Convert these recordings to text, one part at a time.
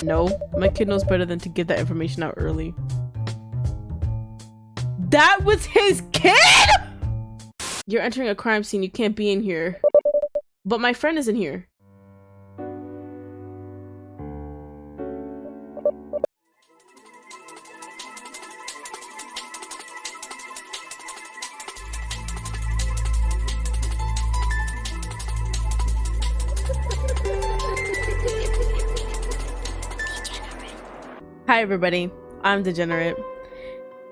No, my kid knows better than to give that information out early. That was his kid? You're entering a crime scene. You can't be in here. But my friend is in here. Hi everybody, I'm Degenerate,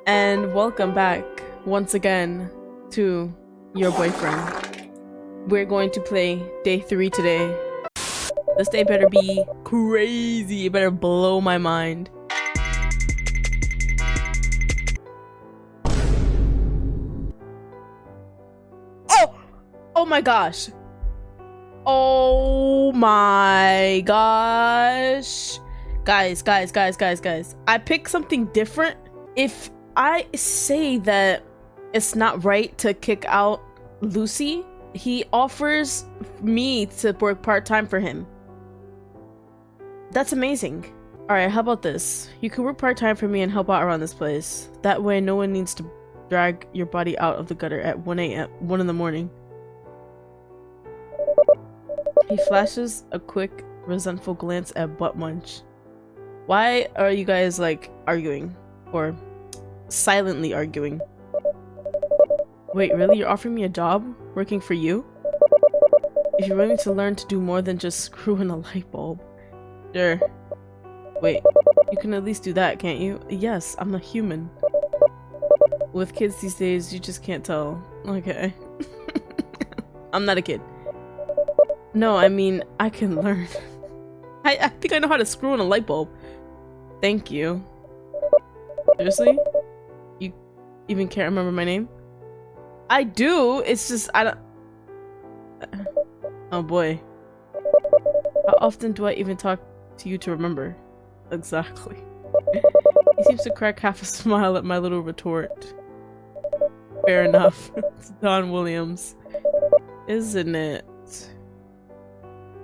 and welcome back once again to your boyfriend. We're going to play day 3 today. This day better be crazy, it better blow my mind. Oh my gosh. Oh my gosh. Guys, I picked something different. If I say that it's not right to kick out Lucy, he offers me to work part-time for him. That's amazing. Alright, how about this? You can work part-time for me and help out around this place. That way no one needs to drag your body out of the gutter at 1 in the morning. He flashes a quick, resentful glance at Butt Munch. Why are you guys, like, arguing? Or silently arguing? Wait, really? You're offering me a job? Working for you? If you're willing to learn to do more than just screw in a light bulb. Sure. Wait, you can at least do that, can't you? Yes, I'm a human. With kids these days, you just can't tell. Okay. I'm not a kid. No, I mean, I can learn. I think I know how to screw in a light bulb. Thank you. Seriously? You even can't remember my name? I do, it's just, I don't... Oh boy. How often do I even talk to you to remember? Exactly. He seems to crack half a smile at my little retort. Fair enough. It's Don Williams. Isn't it?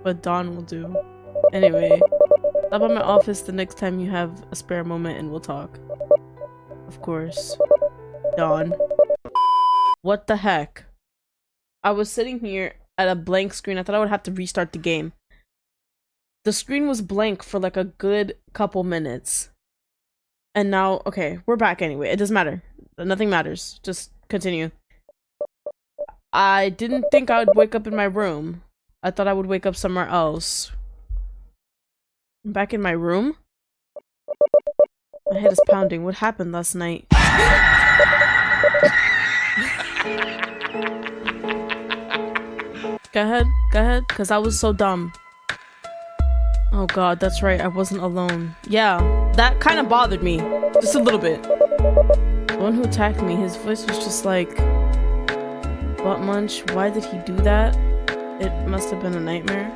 But Don will do. Anyway, stop by my office the next time you have a spare moment and we'll talk. Of course. Don. What the heck? I was sitting here at a blank screen. I thought I would have to restart the game. The screen was blank for like a good couple minutes. And now, okay, we're back anyway. It doesn't matter. Nothing matters. Just continue. I didn't think I would wake up in my room. I thought I would wake up somewhere else. I'm back in my room? My head is pounding. What happened last night? Go ahead, because I was so dumb. Oh god, that's right, I wasn't alone. Yeah, that kind of bothered me. Just a little bit. The one who attacked me, his voice was just like... Butt Munch, why did he do that? It must have been a nightmare.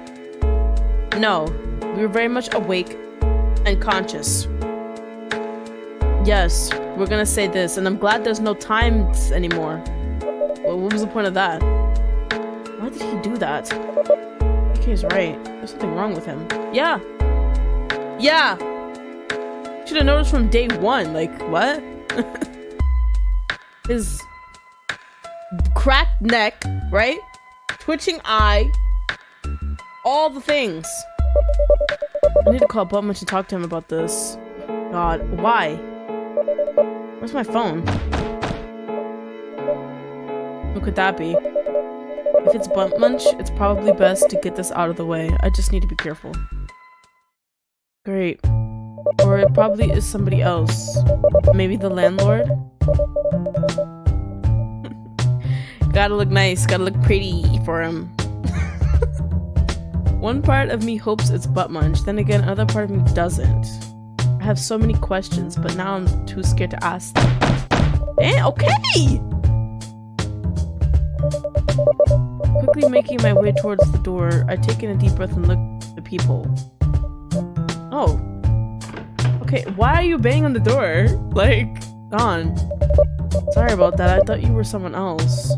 No, we were very much awake and conscious. Yes, we're gonna say this, and I'm glad there's no times anymore. Well, what was the point of that? Why did he do that? DK's right. There's something wrong with him. Yeah! Yeah! Should have noticed from day 1. Like, what? His cracked neck, right? Twitching eye. All the things. I need to call Butt Munch and talk to him about this. God, why? Where's my phone? Who could that be? If it's Butt Munch, it's probably best to get this out of the way. I just need to be careful. Great. Or it probably is somebody else. Maybe the landlord? Gotta look nice, gotta look pretty for him. One part of me hopes it's Butt Munch, then again, another part of me doesn't. I have so many questions, but now I'm too scared to ask them. Okay! Quickly making my way towards the door, I take in a deep breath and look at the people. Oh. Okay, why are you banging on the door? Like, Don. Sorry about that, I thought you were someone else.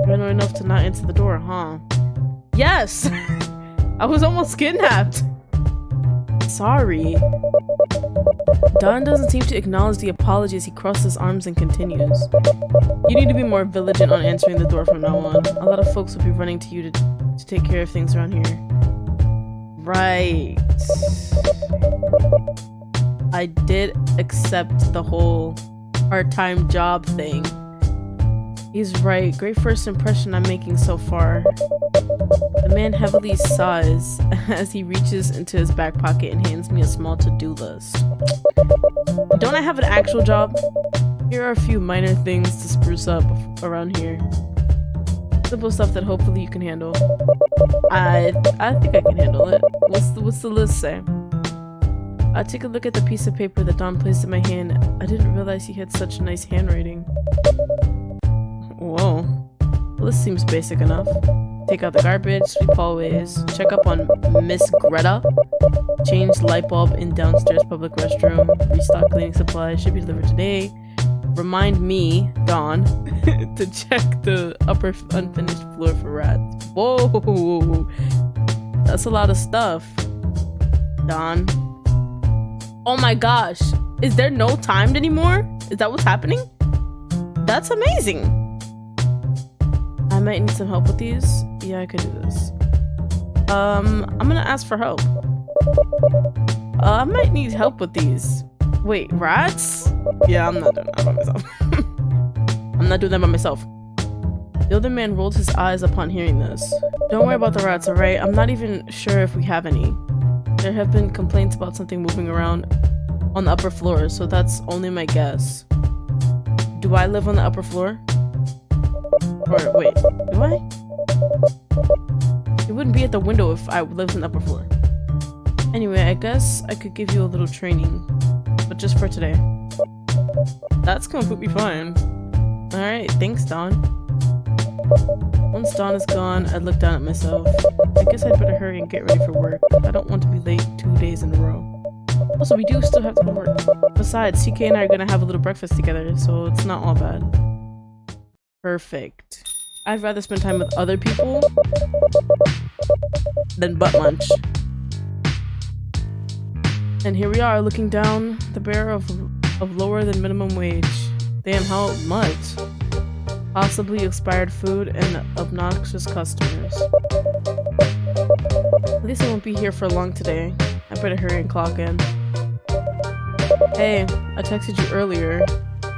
Paranoid enough to not answer the door, huh? Yes! I was almost kidnapped! Sorry. Don doesn't seem to acknowledge the apology as he crosses his arms and continues. You need to be more vigilant on answering the door from now on. A lot of folks will be running to you to take care of things around here. Right. I did accept the whole part-time job thing. He's right. Great first impression I'm making so far. The man heavily sighs as he reaches into his back pocket and hands me a small to-do list. Don't I have an actual job? Here are a few minor things to spruce up around here. Simple stuff that hopefully you can handle. I think I can handle it. What's the list say? I take a look at the piece of paper that Don placed in my hand. I didn't realize he had such nice handwriting. Whoa. Well, this seems basic enough. Take out the garbage, sweep hallways, check up on Miss Greta, change light bulb in downstairs public restroom, restock cleaning supplies, should be delivered today. Remind me, Dawn, to check the upper unfinished floor for rats. Whoa, that's a lot of stuff. Dawn. Oh my gosh, is there no time anymore? Is that what's happening? That's amazing. I might need some help with these. Yeah, I could do this. I'm gonna ask for help. I might need help with these. Wait, rats? Yeah, I'm not doing that by myself. I'm not doing that by myself. The other man rolled his eyes upon hearing this. Don't worry about the rats, alright? I'm not even sure if we have any. There have been complaints about something moving around on the upper floor, so that's only my guess. Do I live on the upper floor? Or wait, do I? It wouldn't be at the window if I lived on the upper floor. Anyway, I guess I could give you a little training, but just for today. That's completely fine. Alright, thanks, Dawn. Once Dawn is gone, I look down at myself. I guess I'd better hurry and get ready for work. I don't want to be late 2 days in a row. Also, we do still have to go to work. Besides, CK and I are gonna have a little breakfast together, so it's not all bad. Perfect. I'd rather spend time with other people than butt munch. And here we are, looking down the barrel of lower than minimum wage. Damn, how much? Possibly expired food and obnoxious customers. At least I won't be here for long today. I better hurry and clock in. Hey, I texted you earlier.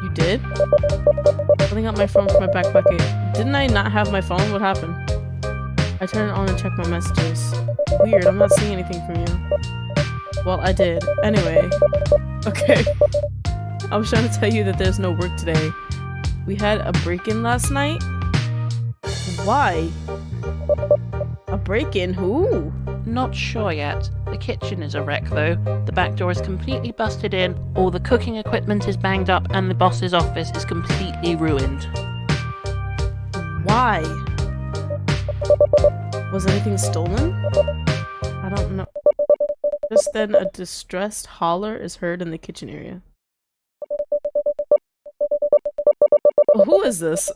You did? Pulling out my phone from my back pocket. Didn't I not have my phone? What happened? I turn it on and check my messages. Weird, I'm not seeing anything from you. Well, I did. Anyway. Okay. I was trying to tell you that there's no work today. We had a break-in last night? Why? A break-in? Who? Not sure yet. The kitchen is a wreck though. The back door is completely busted in, all the cooking equipment is banged up, and the boss's office is completely ruined. Why? Was anything stolen? I don't know. Just then, a distressed holler is heard in the kitchen area. Who is this?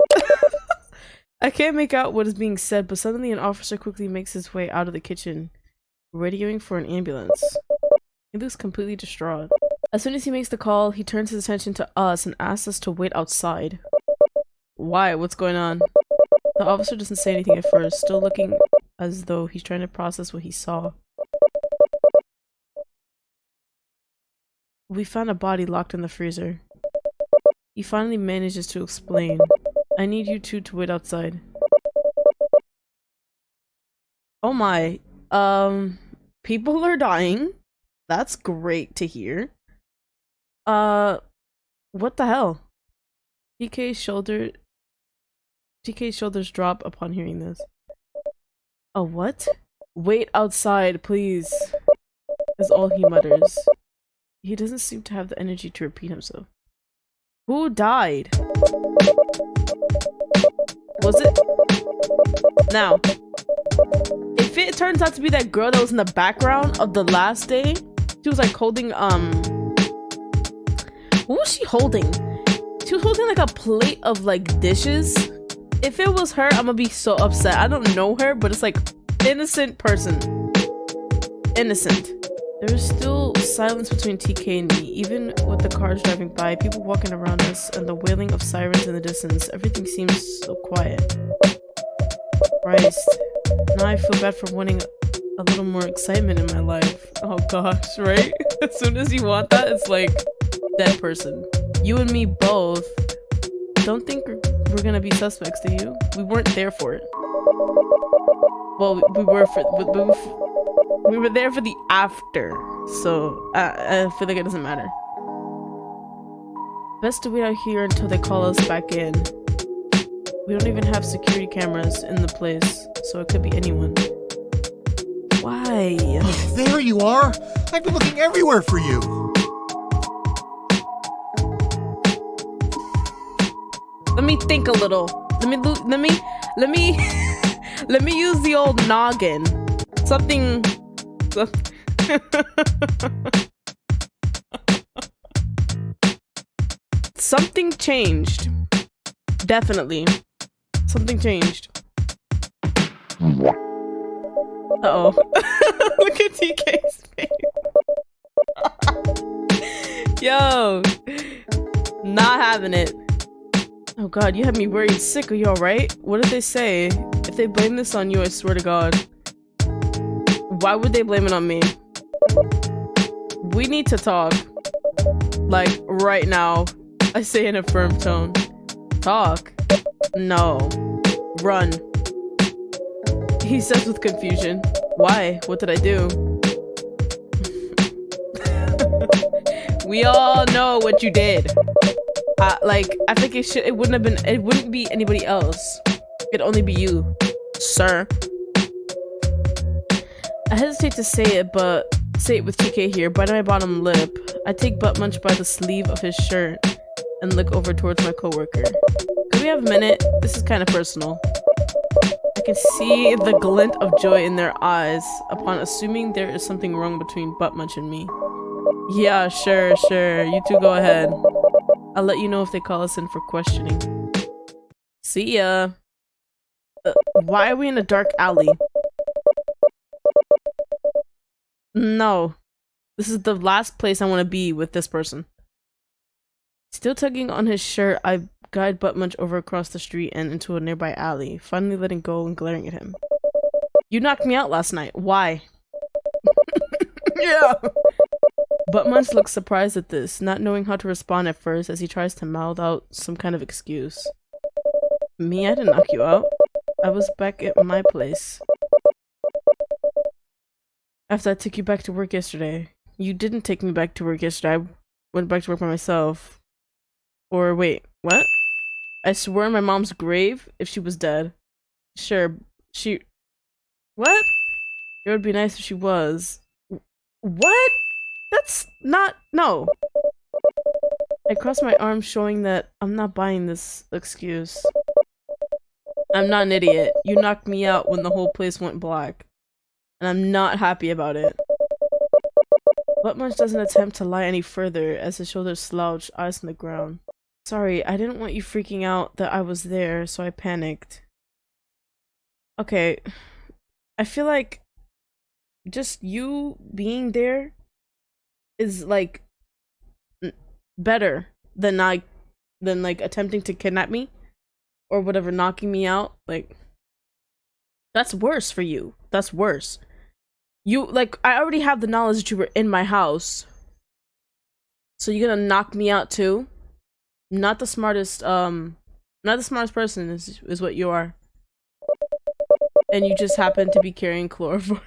I can't make out what is being said, but suddenly an officer quickly makes his way out of the kitchen, radioing for an ambulance. He looks completely distraught. As soon as he makes the call, he turns his attention to us and asks us to wait outside. Why? What's going on? The officer doesn't say anything at first, still looking as though he's trying to process what he saw. We found a body locked in the freezer. He finally manages to explain. I need you two to wait outside. Oh my. People are dying. That's great to hear. What the hell? TK's shoulders drop upon hearing this. A what? Wait outside, please, is all he mutters. He doesn't seem to have the energy to repeat himself. Who died? Was it? Now, if it turns out to be that girl that was in the background of the last day, she was like holding, what was she holding? She was holding like a plate of like dishes. If it was her, I'm gonna be so upset. I don't know her, but it's like innocent person. Innocent. There's still silence between TK and me, even with the cars driving by, people walking around us, and the wailing of sirens in the distance. Everything seems so quiet. Christ. Now I feel bad for wanting a little more excitement in my life. Oh gosh, right? As soon as you want that, it's like dead person. You and me both. Don't think we're gonna be suspects, do you? We weren't there for it. Well, we were we were there for the after, so I feel like it doesn't matter. Best to wait out here until they call us back in. We don't even have security cameras in the place, so it could be anyone. Why? There you are! I've been looking everywhere for you! Let me think a little. Let me use the old noggin. Something. Something changed. Definitely. Something changed. Uh-oh. Look at TK's face. Yo. Not having it. Oh god, you have me worried sick. Are you alright? What did they say? If they blame this on you, I swear to god. Why would they blame it on me? We need to talk. Like, right now. I say in a firm tone. Talk? No. Run. He says with confusion. Why? What did I do? We all know what you did. Like, I think it wouldn't be anybody else. It'd only be you, sir. I hesitate to say it with TK here, bite my bottom lip. I take Butt Munch by the sleeve of his shirt and look over towards my coworker. Could we have a minute? This is kind of personal. I can see the glint of joy in their eyes upon assuming there is something wrong between Butt Munch and me. Yeah, sure. You two go ahead. I'll let you know if they call us in for questioning. See ya. Why are we in a dark alley? No. This is the last place I want to be with this person. Still tugging on his shirt, I guide Butt Munch over across the street and into a nearby alley, finally letting go and glaring at him. You knocked me out last night. Why? Yeah. Butt Munch looks surprised at this, not knowing how to respond at first as he tries to mouth out some kind of excuse. Me? I didn't knock you out. I was back at my place. After I took you back to work yesterday. You didn't take me back to work yesterday. I went back to work by myself. Or wait, what? I swore on my mom's grave if she was dead. Sure, what? It would be nice if she was. What? That's not- no. I cross my arms showing that I'm not buying this excuse. I'm not an idiot. You knocked me out when the whole place went black. And I'm not happy about it. Butt Munch doesn't attempt to lie any further as his shoulders slouch, eyes on the ground. Sorry, I didn't want you freaking out that I was there, so I panicked. Okay. I feel like just you being there is like better than like attempting to kidnap me or whatever, knocking me out. Like, that's worse for you. That's worse. You, like, I already have the knowledge that you were in my house, so you're gonna knock me out too? Not the smartest person is what you are. And you just happened to be carrying chloroform.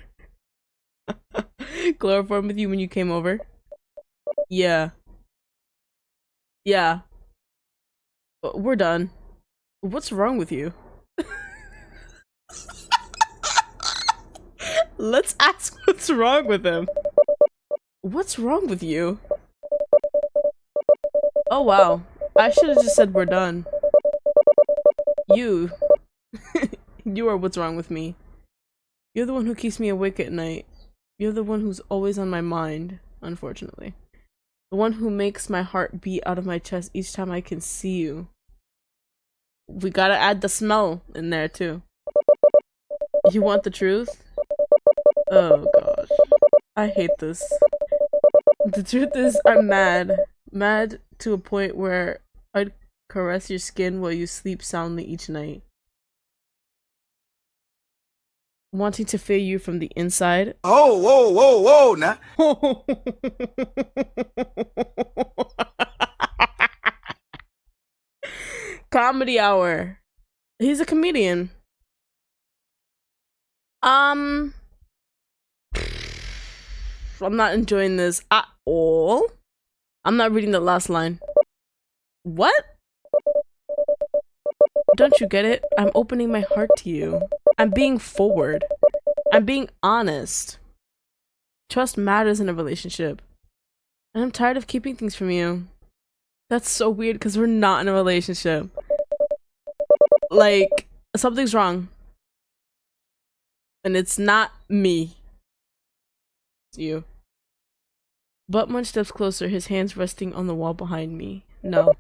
Chloroform with you when you came over? Yeah. Yeah. We're done. What's wrong with you? Let's ask what's wrong with him. What's wrong with you? Oh wow. I should have just said we're done. You. You are what's wrong with me. You're the one who keeps me awake at night. You're the one who's always on my mind, unfortunately. The one who makes my heart beat out of my chest each time I can see you. We gotta add the smell in there too. You want the truth? Oh gosh. I hate this. The truth is, I'm mad. Mad to a point where I'd caress your skin while you sleep soundly each night. Wanting to feel you from the inside. Oh, whoa, whoa, whoa, now. Comedy hour. He's a comedian. I'm not enjoying this at all. I'm not reading the last line. What? Don't you get it? I'm opening my heart to you. I'm being forward. I'm being honest. Trust matters in a relationship. And I'm tired of keeping things from you. That's so weird because we're not in a relationship. Like, something's wrong. And it's not me. It's you. Buttman steps closer, his hands resting on the wall behind me. No.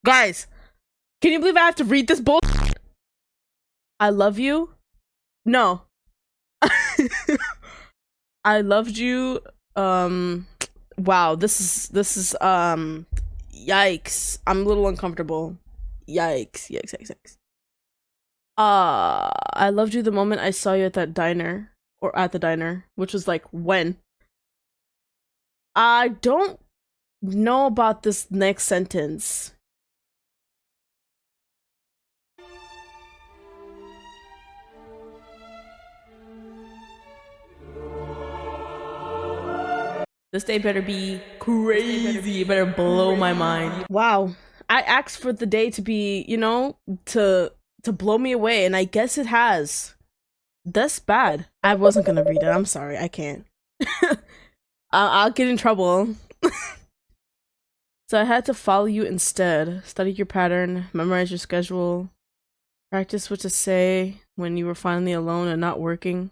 Guys, can you believe I have to read this bullshit? I love you? No. I loved you. Wow, this is yikes. I'm a little uncomfortable. Yikes. I loved you the moment I saw you at that diner, or at the diner, which was like when? I don't know about this next sentence. This day better be crazy. It better blow my mind. Wow. I asked for the day to be, you know, to blow me away, and I guess it has. That's bad. I wasn't gonna read it. I'm sorry. I can't. I'll get in trouble. So I had to follow you instead. Study your pattern, memorize your schedule, practice what to say when you were finally alone and not working.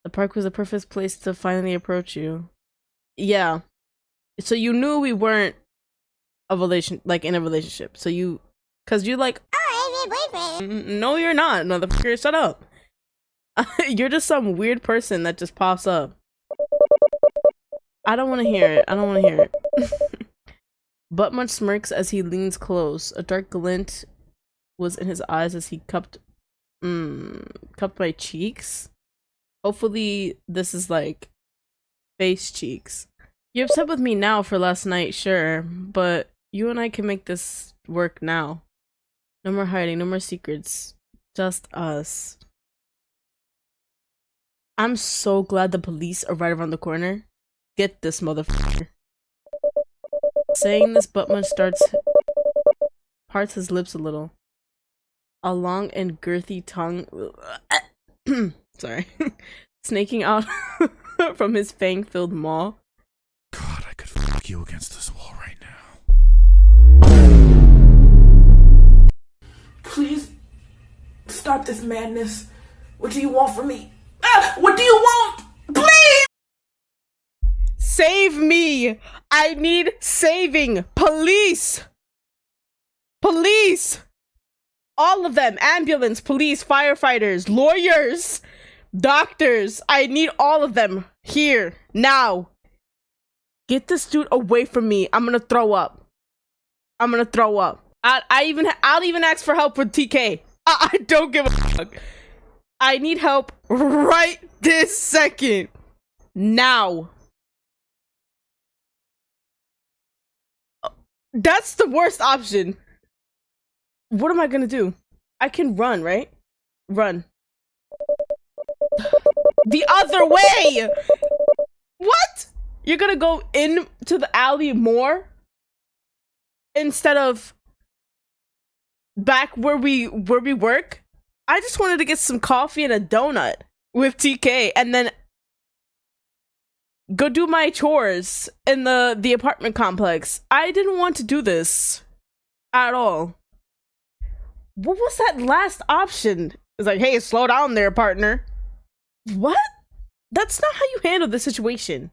The park was the perfect place to finally approach you. Yeah. So you knew we weren't in a relationship. So you, cause you're like, oh, I'm your boyfriend. No, you're not, motherfucker. Shut up. You're just some weird person that just pops up. I don't want to hear it. Buttmunch smirks as he leans close. A dark glint was in his eyes as he cupped my cheeks. Hopefully this is like face cheeks. You're upset with me now for last night, sure, but you and I can make this work now. No more hiding, no more secrets. Just us. I'm so glad the police are right around the corner. Get this motherfucker. Saying this, Buttmunch parts his lips a little. A long and girthy tongue sorry. Snaking out from his fang-filled maw. God, I could fuck you against this wall right now. Please stop this madness. What do you want from me? What do you want? Please! Save me! I need saving! Police! Police! All of them. Ambulance, police, firefighters, lawyers, doctors. I need all of them. Here. Now. Get this dude away from me. I'm gonna throw up. I'll even ask for help with TK. I don't give a fuck. I need help right this second. Now. That's the worst option. What am I gonna do? I can run, right? Run. The other way! What? You're gonna go into the alley more? Instead of back where we work? I just wanted to get some coffee and a donut with TK and then go do my chores in the apartment complex. I didn't want to do this at all. What was that last option? It's like, hey, slow down there, partner. What? That's not how you handle the situation.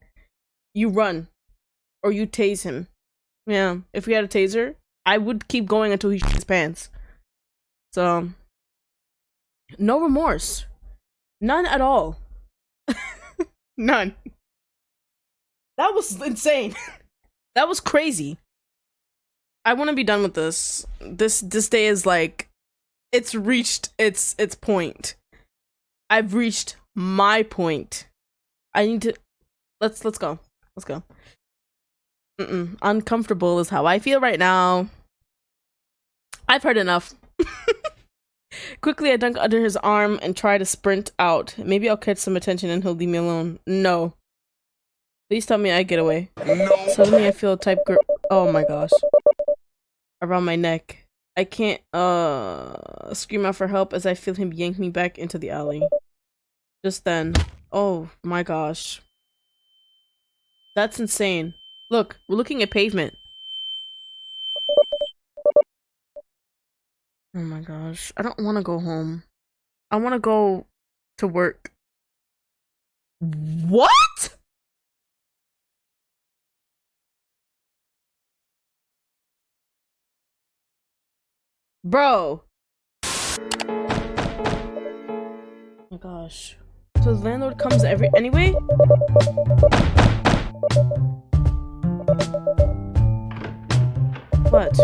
You run. Or you tase him. Yeah, if we had a taser, I would keep going until he shit his pants. So, no remorse. None at all. None. That was insane. That was crazy. I want to be done with this. This day is like, it's reached its point. I've reached my point. I need to let's go. Let's go. Uncomfortable is how I feel right now. I've heard enough. Quickly, I dunk under his arm and try to sprint out. Maybe I'll catch some attention and he'll leave me alone. No. Please tell me I get away. No. Suddenly, I feel a tight grip. Oh my gosh. Around my neck. I can't scream out for help as I feel him yank me back into the alley. Just then. Oh my gosh. That's insane. Look, we're looking at pavement. Oh my gosh. I don't want to go home. I want to go to work. What? Bro. Oh my gosh. So the landlord comes anyway? What?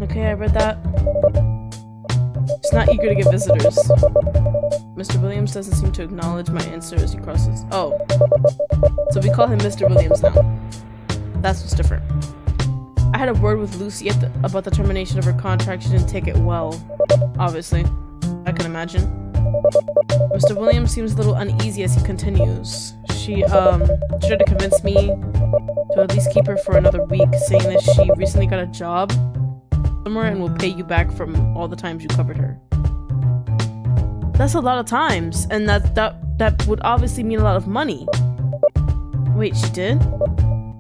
Okay, I read that. He's not eager to get visitors. Mr. Williams doesn't seem to acknowledge my answer as he crosses. Oh. So we call him Mr. Williams now. That's what's different. I had a word with Lucy about the termination of her contract. She didn't take it well. Obviously. I can imagine. Mr. Williams seems a little uneasy as he continues. She tried to convince me to at least keep her for another week, saying that she recently got a job somewhere and will pay you back from all the times you covered her. That's a lot of times, and that would obviously mean a lot of money. Wait, she did?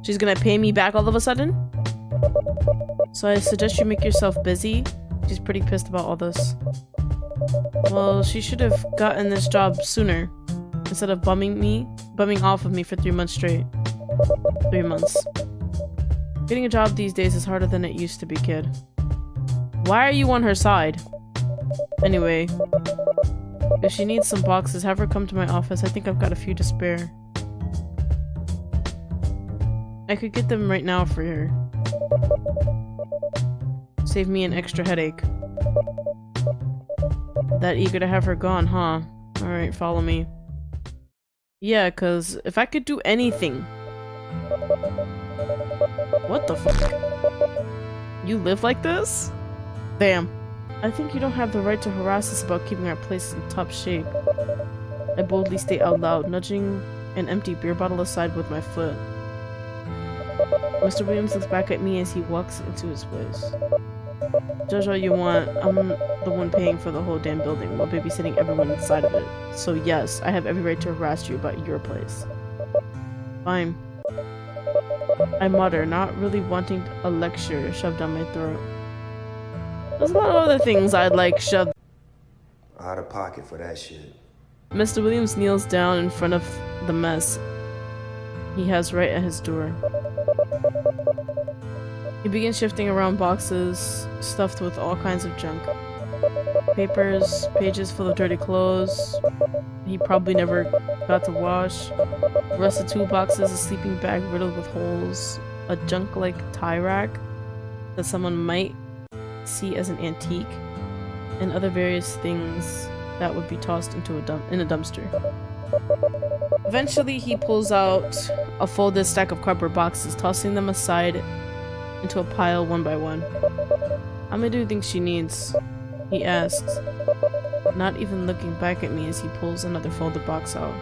She's gonna pay me back all of a sudden? So I suggest you make yourself busy. She's pretty pissed about all this. Well, she should have gotten this job sooner, instead of bumming off of me for 3 months straight. 3 months. Getting a job these days is harder than it used to be, kid. Why are you on her side? Anyway, if she needs some boxes, have her come to my office. I think I've got a few to spare. I could get them right now for her. Save me an extra headache. That eager to have her gone, huh? Alright, follow me. Yeah, cause if I could do anything. What the fuck? You live like this? Damn. I think you don't have the right to harass us about keeping our place in top shape. I boldly state out loud, nudging an empty beer bottle aside with my foot. Mr. Williams looks back at me as he walks into his place. Judge all you want, I'm the one paying for the whole damn building while babysitting everyone inside of it. So yes, I have every right to harass you about your place. Fine. I mutter, not really wanting a lecture shoved down my throat. There's a lot of other things I'd like shoved. Out of pocket for that shit. Mr. Williams kneels down in front of the mess he has right at his door. He begins shifting around boxes stuffed with all kinds of junk. Papers, pages full of dirty clothes he probably never got to wash, rusted toolboxes, a sleeping bag riddled with holes, a junk-like tie rack that someone might see as an antique, and other various things that would be tossed into in a dumpster. Eventually, he pulls out a folded stack of cardboard boxes, tossing them aside into a pile one by one. How many do you think she needs? He asks, not even looking back at me as he pulls another folded box out.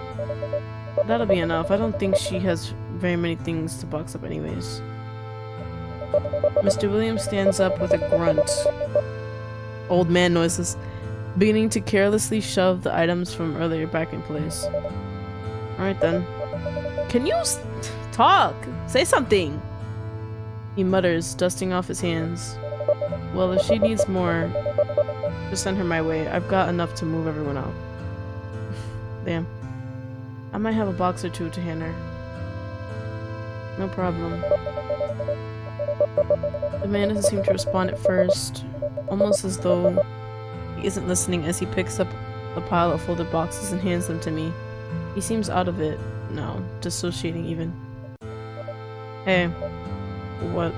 That'll be enough. I don't think she has very many things to box up anyways. Mr. Williams stands up with a grunt. Old man noises, beginning to carelessly shove the items from earlier back in place. Alright then. Can you talk? Say something! He mutters, dusting off his hands. Well, if she needs more, just send her my way. I've got enough to move everyone out. Damn. I might have a box or two to hand her. No problem. The man doesn't seem to respond at first, almost as though he isn't listening as he picks up the pile of folded boxes and hands them to me. He seems out of it now, dissociating even. Hey. What?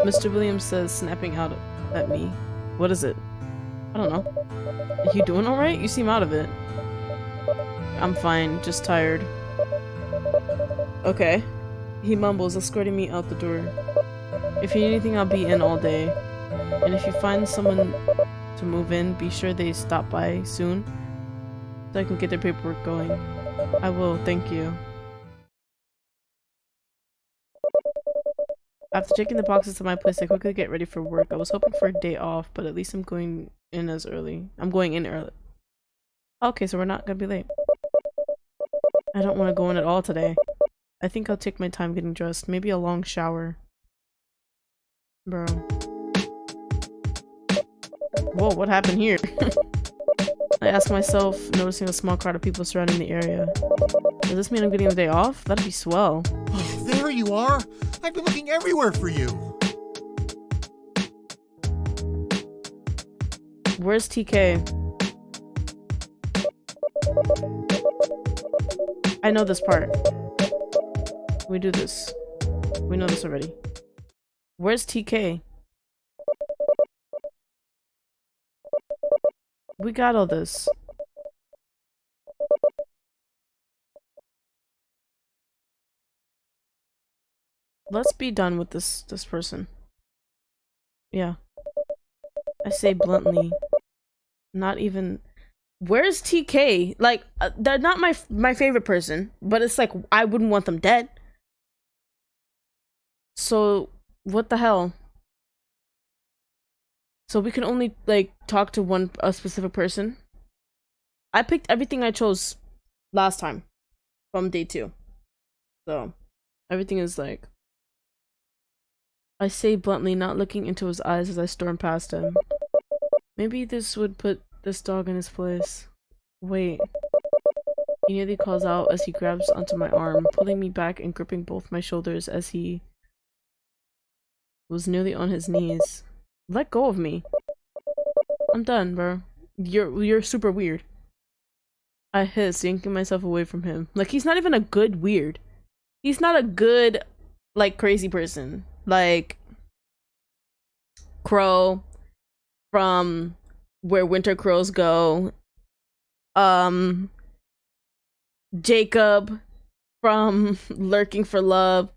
Mr. Williams says, snapping out at me. What is it? I don't know. Are you doing alright? You seem out of it. I'm fine, just tired. Okay. He mumbles, escorting me out the door. If you need anything, I'll be in all day. And if you find someone to move in, be sure they stop by soon, so I can get their paperwork going. I will, thank you. After taking the boxes to my place, I quickly get ready for work. I was hoping for a day off, but at least I'm going in early. Okay, so we're not gonna be late. I don't want to go in at all today. I think I'll take my time getting dressed. Maybe a long shower. Bro. Whoa, what happened here? I ask myself, noticing a small crowd of people surrounding the area. Does this mean I'm getting the day off? That'd be swell. Oh, there you are. I've been looking everywhere for you. Where's TK? I know this part. We do this. We know this already. Where's TK? We got all this. Let's be done with this person. Yeah. I say bluntly. Not even... Where's TK? Like, they're not my favorite person, but it's like, I wouldn't want them dead. So, what the hell? So we can only, like, talk to a specific person? I picked everything I chose last time. From day 2. So, everything is like... I say bluntly, not looking into his eyes as I storm past him. Maybe this would put this dog in his place. Wait. He nearly calls out as he grabs onto my arm, pulling me back and gripping both my shoulders as he was nearly on his knees. Let go of me. I'm done, bro. You're super weird. I hiss, yanking myself away from him. Like, he's not even a good weird. He's not a good, like, crazy person. Like, Crow from Where Winter Crows Go. Jacob from Lurking for Love.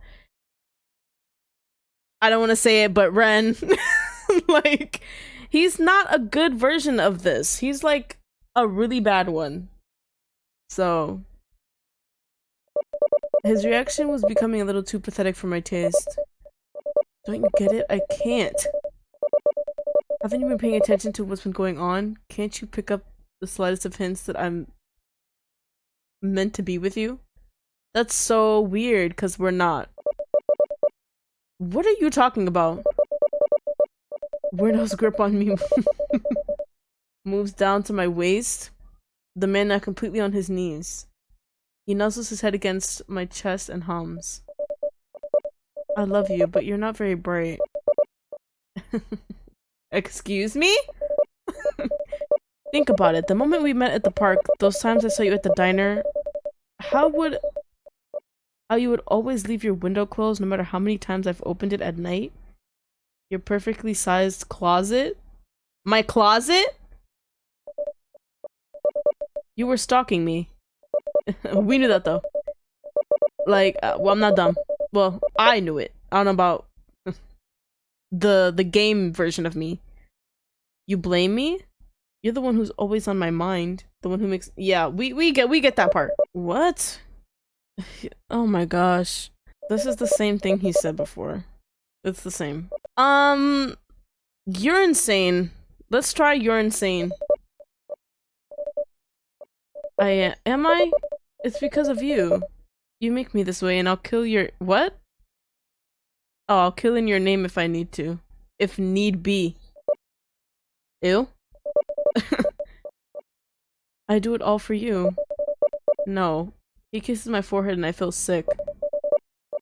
I don't want to say it, but Ren. Like, he's not a good version of this. He's like a really bad one. So, his reaction was becoming a little too pathetic for my taste. Don't you get it? I can't. Haven't you been paying attention to what's been going on? Can't you pick up the slightest of hints that I'm meant to be with you? That's so weird, because we're not. What are you talking about? Weirdo's grip on me moves down to my waist, the man now completely on his knees. He nuzzles his head against my chest and hums. I love you, but you're not very bright. Excuse me? Think about it. The moment we met at the park, those times I saw you at the diner, how you would always leave your window closed no matter how many times I've opened it at night? Your perfectly sized closet? My closet? You were stalking me. We knew that though. Like, well, I'm not dumb. Well, I knew it. I don't know about the game version of me. You blame me? You're the one who's always on my mind. The one who makes... Yeah, we get that part. What? Oh my gosh. This is the same thing he said before. It's the same. You're insane. Let's try you're insane. Am I? It's because of you. You make me this way and I'll kill your... What? Oh, I'll kill in your name if I need to. If need be. Ew. I do it all for you. No. He kisses my forehead and I feel sick.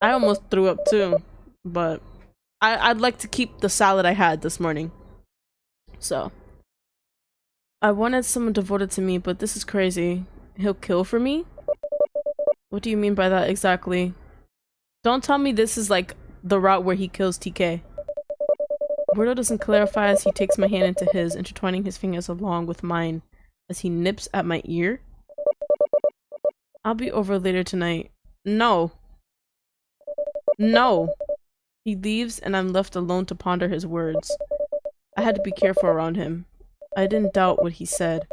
I almost threw up too. But I'd like to keep the salad I had this morning. So. I wanted someone devoted to me, but this is crazy. He'll kill for me? What do you mean by that exactly? Don't tell me this is like the route where he kills TK. Weirdo doesn't clarify as he takes my hand into his, intertwining his fingers along with mine as he nips at my ear. I'll be over later tonight. No. No. He leaves and I'm left alone to ponder his words. I had to be careful around him. I didn't doubt what he said.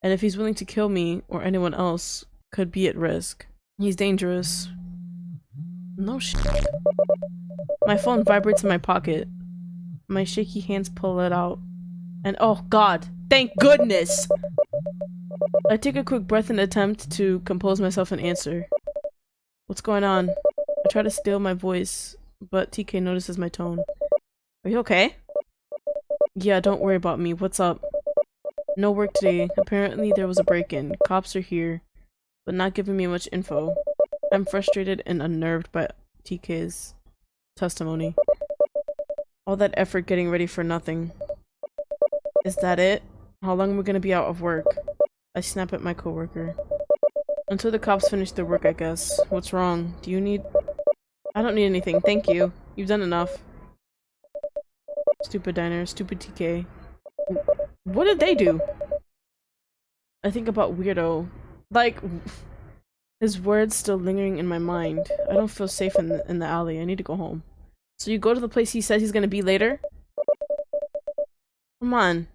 And if he's willing to kill me or anyone else, could be at risk. He's dangerous. No shit. My phone vibrates in my pocket. My shaky hands pull it out. And oh god, thank goodness! I take a quick breath and attempt to compose myself and answer. What's going on? I try to still my voice, but TK notices my tone. Are you okay? Yeah, don't worry about me. What's up? No work today. Apparently there was a break-in. Cops are here, but not giving me much info. I'm frustrated and unnerved by TK's testimony. All that effort getting ready for nothing. Is that it? How long are we gonna be out of work? I snap at my coworker. Until the cops finish their work, I guess. What's wrong? Do you need... I don't need anything, thank you. You've done enough. Stupid diner, stupid TK. What did they do? I think about weirdo. Like, his words still lingering in my mind. I don't feel safe in the alley. I need to go home. So you go to the place he says he's gonna be later? Come on.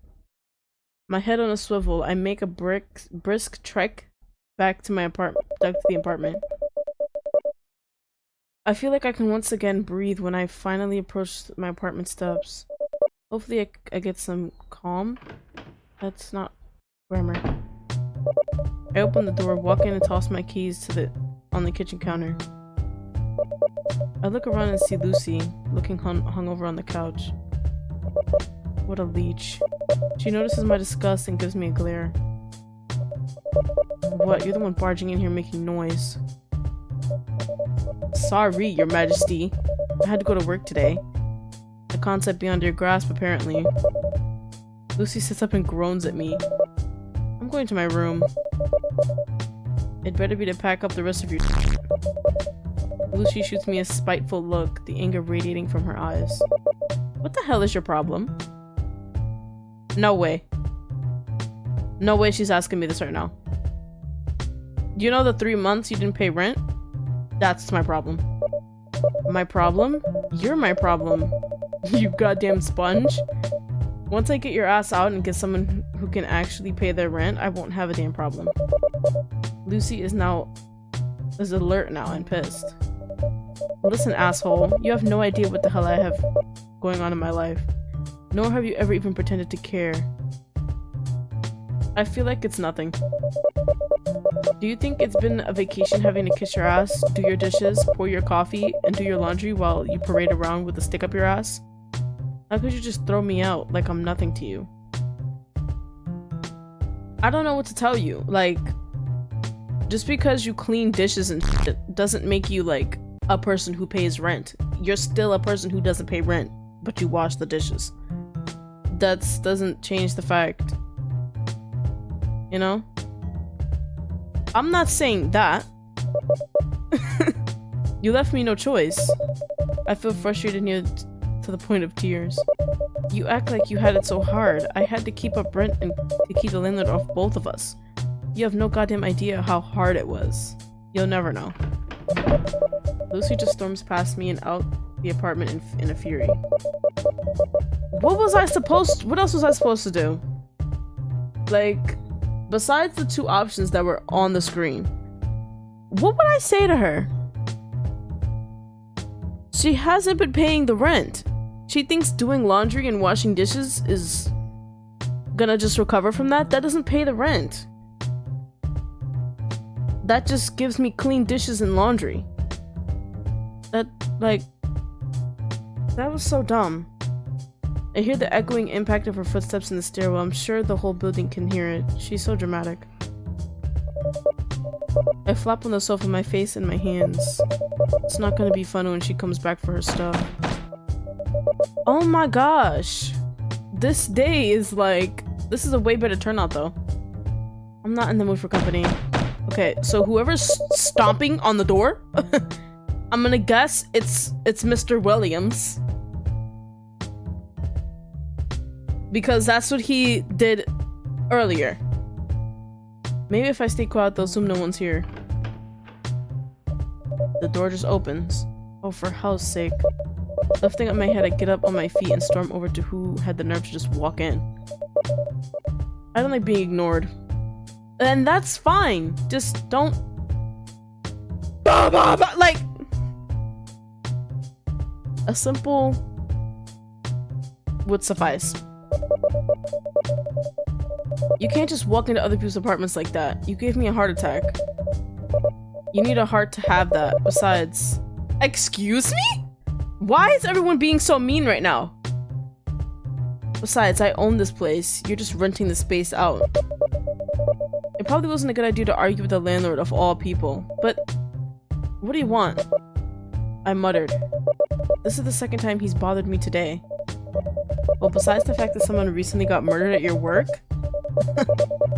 My head on a swivel, I make a brisk trek back to my apartment. Back to the apartment. I feel like I can once again breathe when I finally approach my apartment steps. Hopefully I get some calm. That's not grammar. I open the door, walk in and toss my keys on the kitchen counter. I look around and see Lucy, looking hung over on the couch. What a leech. She notices my disgust and gives me a glare. What? You're the one barging in here making noise. Sorry, Your Majesty. I had to go to work today. A concept beyond your grasp, apparently. Lucy sits up and groans at me. I'm going to my room. It better be to pack up the rest of your shit. Lucy shoots me a spiteful look, the anger radiating from her eyes. What the hell is your problem? No way. No way she's asking me this right now. You know the 3 months you didn't pay rent? That's my problem. My problem? You're my problem. You goddamn sponge. Once I get your ass out and get someone who can actually pay their rent, I won't have a damn problem. Lucy is alert now and pissed. Listen, asshole, you have no idea what the hell I have going on in my life. Nor have you ever even pretended to care. I feel like it's nothing. Do you think it's been a vacation having to kiss your ass, do your dishes, pour your coffee, and do your laundry while you parade around with a stick up your ass? How could you just throw me out like I'm nothing to you? I don't know what to tell you. Like, just because you clean dishes and shit doesn't make you like a person who pays rent. You're still a person who doesn't pay rent, but you wash the dishes. That doesn't change the fact. You know? I'm not saying that. You left me no choice. I feel frustrated near to the point of tears. You act like you had it so hard. I had to keep up rent and to keep the landlord off both of us. You have no goddamn idea how hard it was. You'll never know. Lucy just storms past me and out the apartment in a fury. What else was I supposed to do? Like, besides the two options that were on the screen, what would I say to her? She hasn't been paying the rent. She thinks doing laundry and washing dishes is gonna just recover from that? That doesn't pay the rent. That just gives me clean dishes and laundry. That was so dumb. I hear the echoing impact of her footsteps in the stairwell. I'm sure the whole building can hear it. She's so dramatic. I flop on the sofa, my face in my hands. It's not gonna be fun when she comes back for her stuff. Oh my gosh. This day is like... This is a way better turnout though. I'm not in the mood for company. Okay, so whoever's stomping on the door, I'm gonna guess it's Mr. Williams. Because that's what he did earlier. Maybe if I stay quiet, they'll assume no one's here. The door just opens. Oh, for hell's sake. Lifting up my head, I get up on my feet and storm over to who had the nerve to just walk in. I don't like being ignored. And that's fine. Just don't... Like... A simple... would suffice. You can't just walk into other people's apartments like that. You gave me a heart attack. You need a heart to have that. Besides... Excuse me? Why is everyone being so mean right now? Besides, I own this place. You're just renting the space out. It probably wasn't a good idea to argue with the landlord of all people, but what do you want? I muttered. This is the second time he's bothered me today. Well, besides the fact that someone recently got murdered at your work,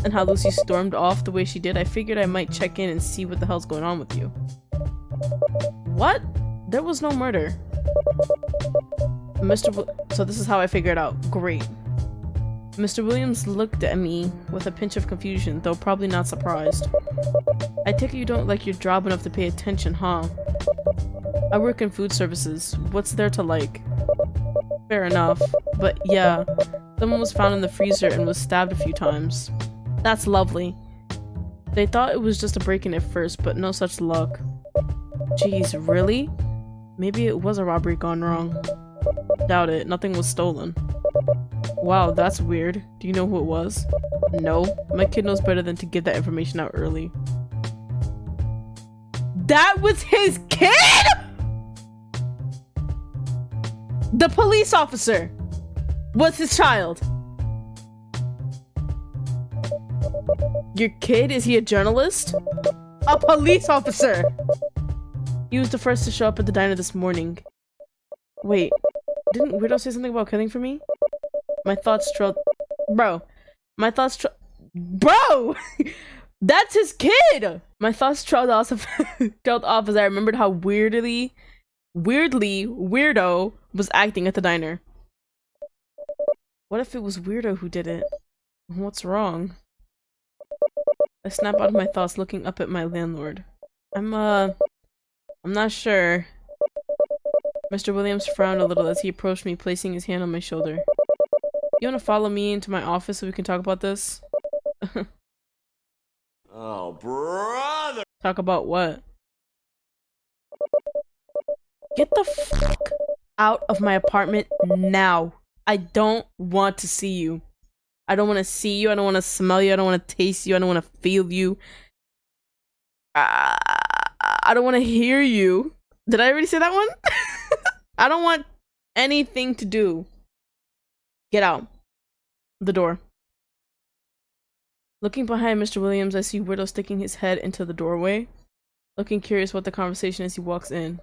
and how Lucy stormed off the way she did, I figured I might check in and see what the hell's going on with you. What? There was no murder. So this is how I figured out. Great. Mr. Williams looked at me with a pinch of confusion, though probably not surprised. I take it you don't like your job enough to pay attention, huh? I work in food services. What's there to like? Fair enough. But yeah, someone was found in the freezer and was stabbed a few times. That's lovely. They thought it was just a break-in at first, but no such luck. Jeez, really? Maybe it was a robbery gone wrong. Doubt it. Nothing was stolen. Wow, that's weird. Do you know who it was? No. My kid knows better than to give that information out early. That was his kid?! The police officer was his child. Your kid? Is he a journalist? A police officer! He was the first to show up at the diner this morning. Wait, didn't Weirdo say something about killing for me? My thoughts trailed... Bro! My thoughts Bro! That's his kid! My thoughts trailed off, trailed off as I remembered how weirdly Weirdo was acting at the diner. What if it was Weirdo who did it? What's wrong? I snap out of my thoughts looking up at my landlord. I'm not sure. Mr. Williams frowned a little as he approached me, placing his hand on my shoulder. You want to follow me into my office so we can talk about this? Oh, brother! Talk about what? Get the fuck out of my apartment now. I don't want to see you. I don't want to see you. I don't want to smell you. I don't want to taste you. I don't want to feel you. I don't want to hear you. Did I already say that one? I don't want anything to do. Get out. The door. Looking behind Mr. Williams, I see Weirdo sticking his head into the doorway, looking curious what the conversation is. He walks in.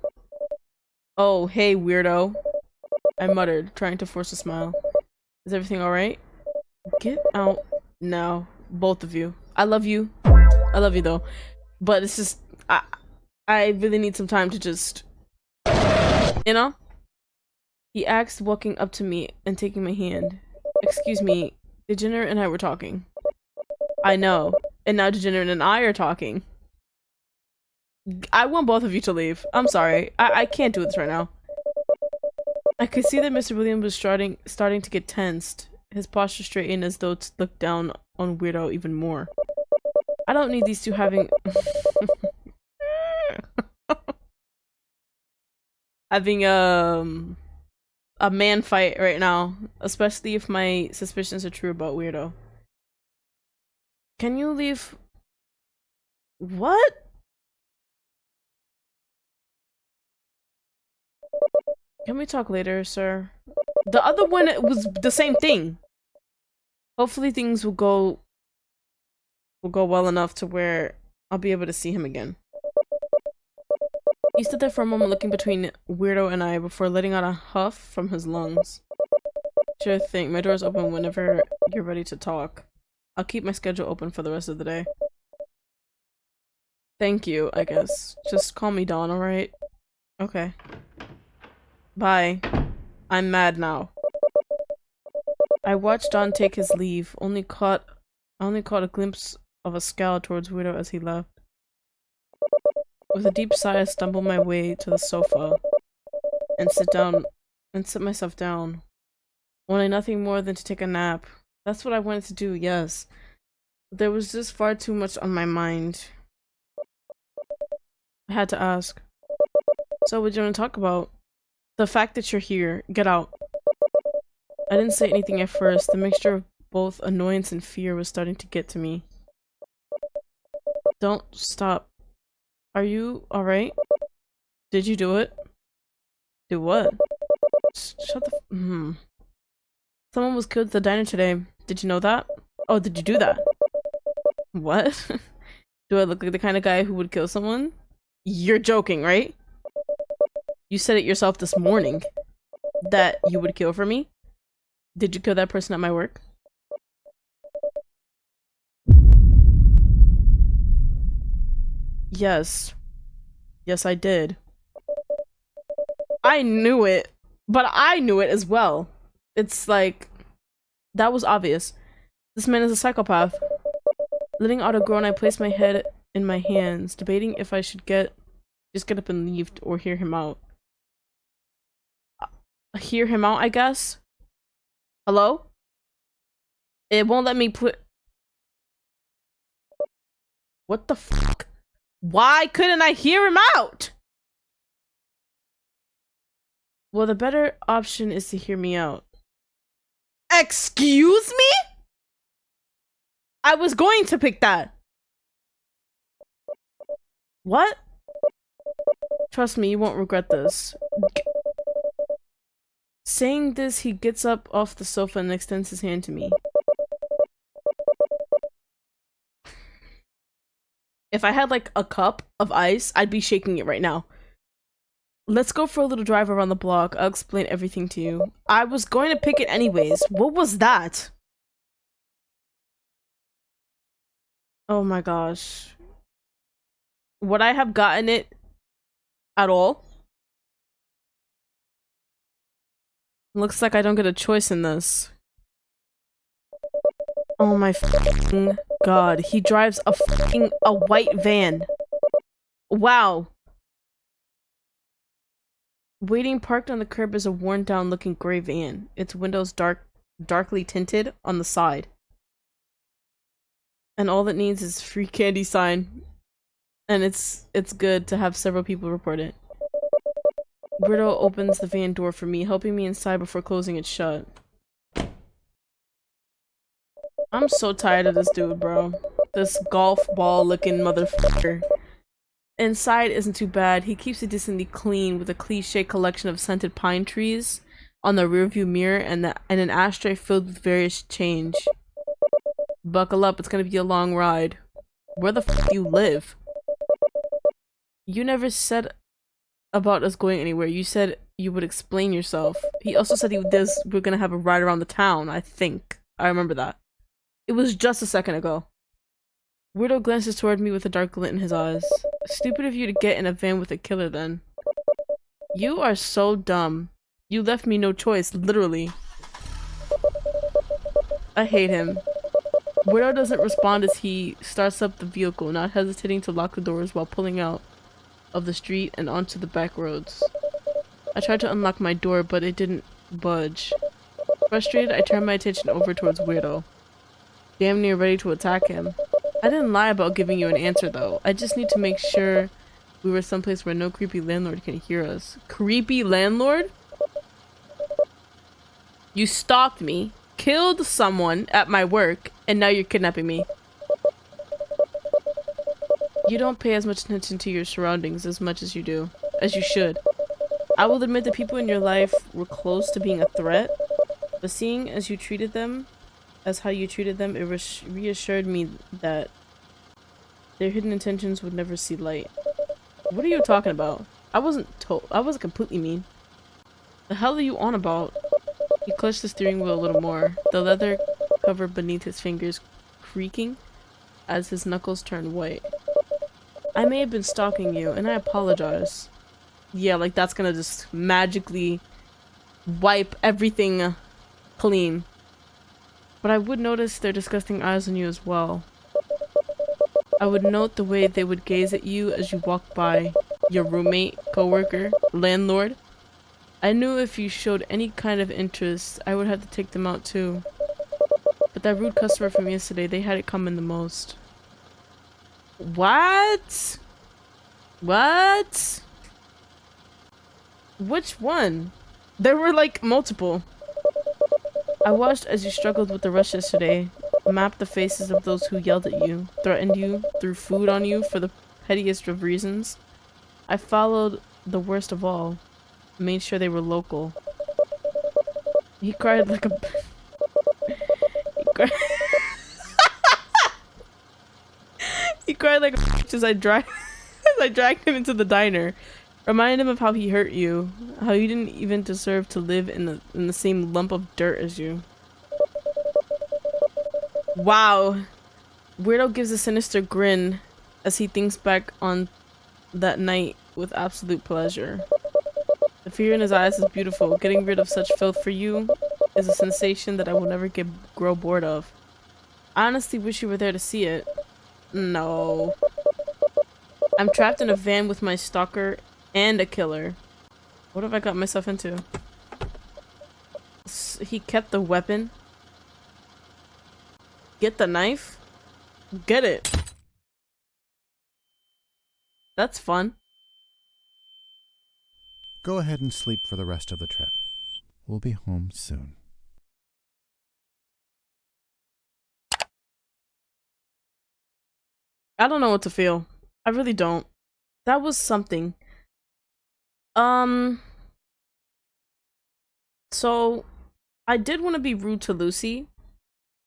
Oh, hey, Weirdo. I muttered, trying to force a smile. Is everything alright? Get out now, both of you. I love you. I love you though. But it's just, I really need some time to just, you know? He asked, walking up to me and taking my hand. Excuse me, Degenerate and I were talking. I know. And now Degenerate and I are talking. I want both of you to leave. I'm sorry. I can't do this right now. I could see that Mr. Williams was starting to get tensed. His posture straightened as though to look down on Weirdo even more. I don't need these two having... having a man fight right now, especially if my suspicions are true about Weirdo. Can you leave? What? Can we talk later, sir? The other one was the same thing. Hopefully things will go well enough to where I'll be able to see him again. He stood there for a moment looking between Weirdo and I before letting out a huff from his lungs. Sure thing, my door's open whenever you're ready to talk. I'll keep my schedule open for the rest of the day. Thank you, I guess. Just call me Dawn, alright? Okay. Bye. I'm mad now. I watched Don take his leave, I only caught a glimpse of a scowl towards Weirdo as he left. With a deep sigh, I stumbled my way to the sofa and sit myself down, wanting nothing more than to take a nap. That's what I wanted to do, yes. But there was just far too much on my mind. I had to ask. So what do you want to talk about? The fact that you're here. Get out. I didn't say anything at first. The mixture of both annoyance and fear was starting to get to me. Don't stop. Are you alright? Did you do it? Do what? Shut the Someone was killed at the diner today. Did you know that? Oh, did you do that? What? Do I look like the kind of guy who would kill someone? You're joking, right? You said it yourself this morning. That you would kill for me? Did you kill that person at my work? Yes. Yes, I did. I knew it. But I knew it as well. It's like... that was obvious. This man is a psychopath. Letting out a groan, I placed my head in my hands, debating if I should just get up and leave or hear him out. Hear him out, I guess? Hello? It won't let me put... What the fuck? Why couldn't I hear him out? Well, the better option is to hear me out. Excuse me? I was going to pick that. What? Trust me, you won't regret this. Saying this, he gets up off the sofa and extends his hand to me. If I had like a cup of ice, I'd be shaking it right now. Let's go for a little drive around the block. I'll explain everything to you. I was going to pick it anyways. What was that? Oh my gosh. Would I have gotten it at all? Looks like I don't get a choice in this. Oh my fucking god. He drives a white van. Wow. Waiting parked on the curb is a worn down looking gray van. Its windows darkly tinted on the side. And all it needs is free candy sign. And it's good to have several people report it. Weirdo opens the van door for me, helping me inside before closing it shut. I'm so tired of this dude, bro. This golf ball looking motherfucker. Inside isn't too bad. He keeps it decently clean with a cliche collection of scented pine trees on the rearview mirror and an ashtray filled with various change. Buckle up, it's gonna be a long ride. Where the f do you live? You never said about us going anywhere. You said you would explain yourself. He also said we're gonna have a ride around the town, I think. I remember that. It was just a second ago. Weirdo glances toward me with a dark glint in his eyes. Stupid of you to get in a van with a killer then. You are so dumb. You left me no choice, literally. I hate him. Weirdo doesn't respond as he starts up the vehicle, not hesitating to lock the doors while pulling out of the street and onto the back roads. I tried to unlock my door, but it didn't budge. Frustrated, I turned my attention over towards Weirdo, damn near ready to attack him. I didn't lie about giving you an answer though. I just need to make sure we were someplace where no creepy landlord can hear us. Creepy landlord? You stalked me, killed someone at my work, and now you're kidnapping me. You don't pay as much attention to your surroundings as much as you should. I will admit the people in your life were close to being a threat, but seeing as you treated them as how you treated them, it reassured me that their hidden intentions would never see light. What are you talking about? I wasn't completely mean. The hell are you on about? He clutched the steering wheel a little more, the leather cover beneath his fingers creaking as his knuckles turned white. I may have been stalking you, and I apologize. Yeah, like that's gonna just magically wipe everything clean. But I would notice their disgusting eyes on you as well. I would note the way they would gaze at you as you walked by your roommate, coworker, landlord. I knew if you showed any kind of interest, I would have to take them out too. But that rude customer from yesterday, they had it coming the most. What? What? Which one? There were like multiple. I watched as you struggled with the rush yesterday, mapped the faces of those who yelled at you, threatened you, threw food on you for the pettiest of reasons. I followed the worst of all, made sure they were local. He cried like a... he cried... he cried like a bitch as I dragged him into the diner. Reminded him of how he hurt you, how you didn't even deserve to live in the same lump of dirt as you. Wow. Weirdo gives a sinister grin as he thinks back on that night with absolute pleasure. The fear in his eyes is beautiful. Getting rid of such filth for you is a sensation that I will never grow bored of. I honestly wish you were there to see it. No. I'm trapped in a van with my stalker and a killer. What have I got myself into? He kept the weapon. Get the knife? Get it. That's fun. Go ahead and sleep for the rest of the trip. We'll be home soon. I don't know what to feel. I really don't. That was something. So I did want to be rude to Lucy.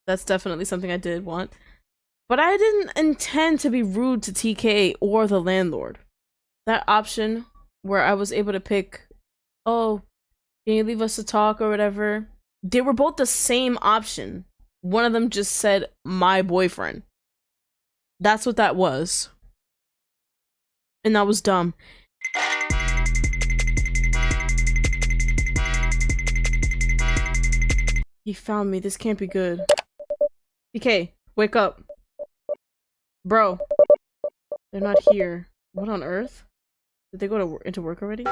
That's definitely something I did want. But I didn't intend to be rude to TK or the landlord. That option where I was able to pick, oh, can you leave us to talk or whatever? They were both the same option. One of them just said, my boyfriend. That's what that was. And that was dumb. He found me. This can't be good. TK, wake up. Bro. They're not here. What on earth? Did they go into work already?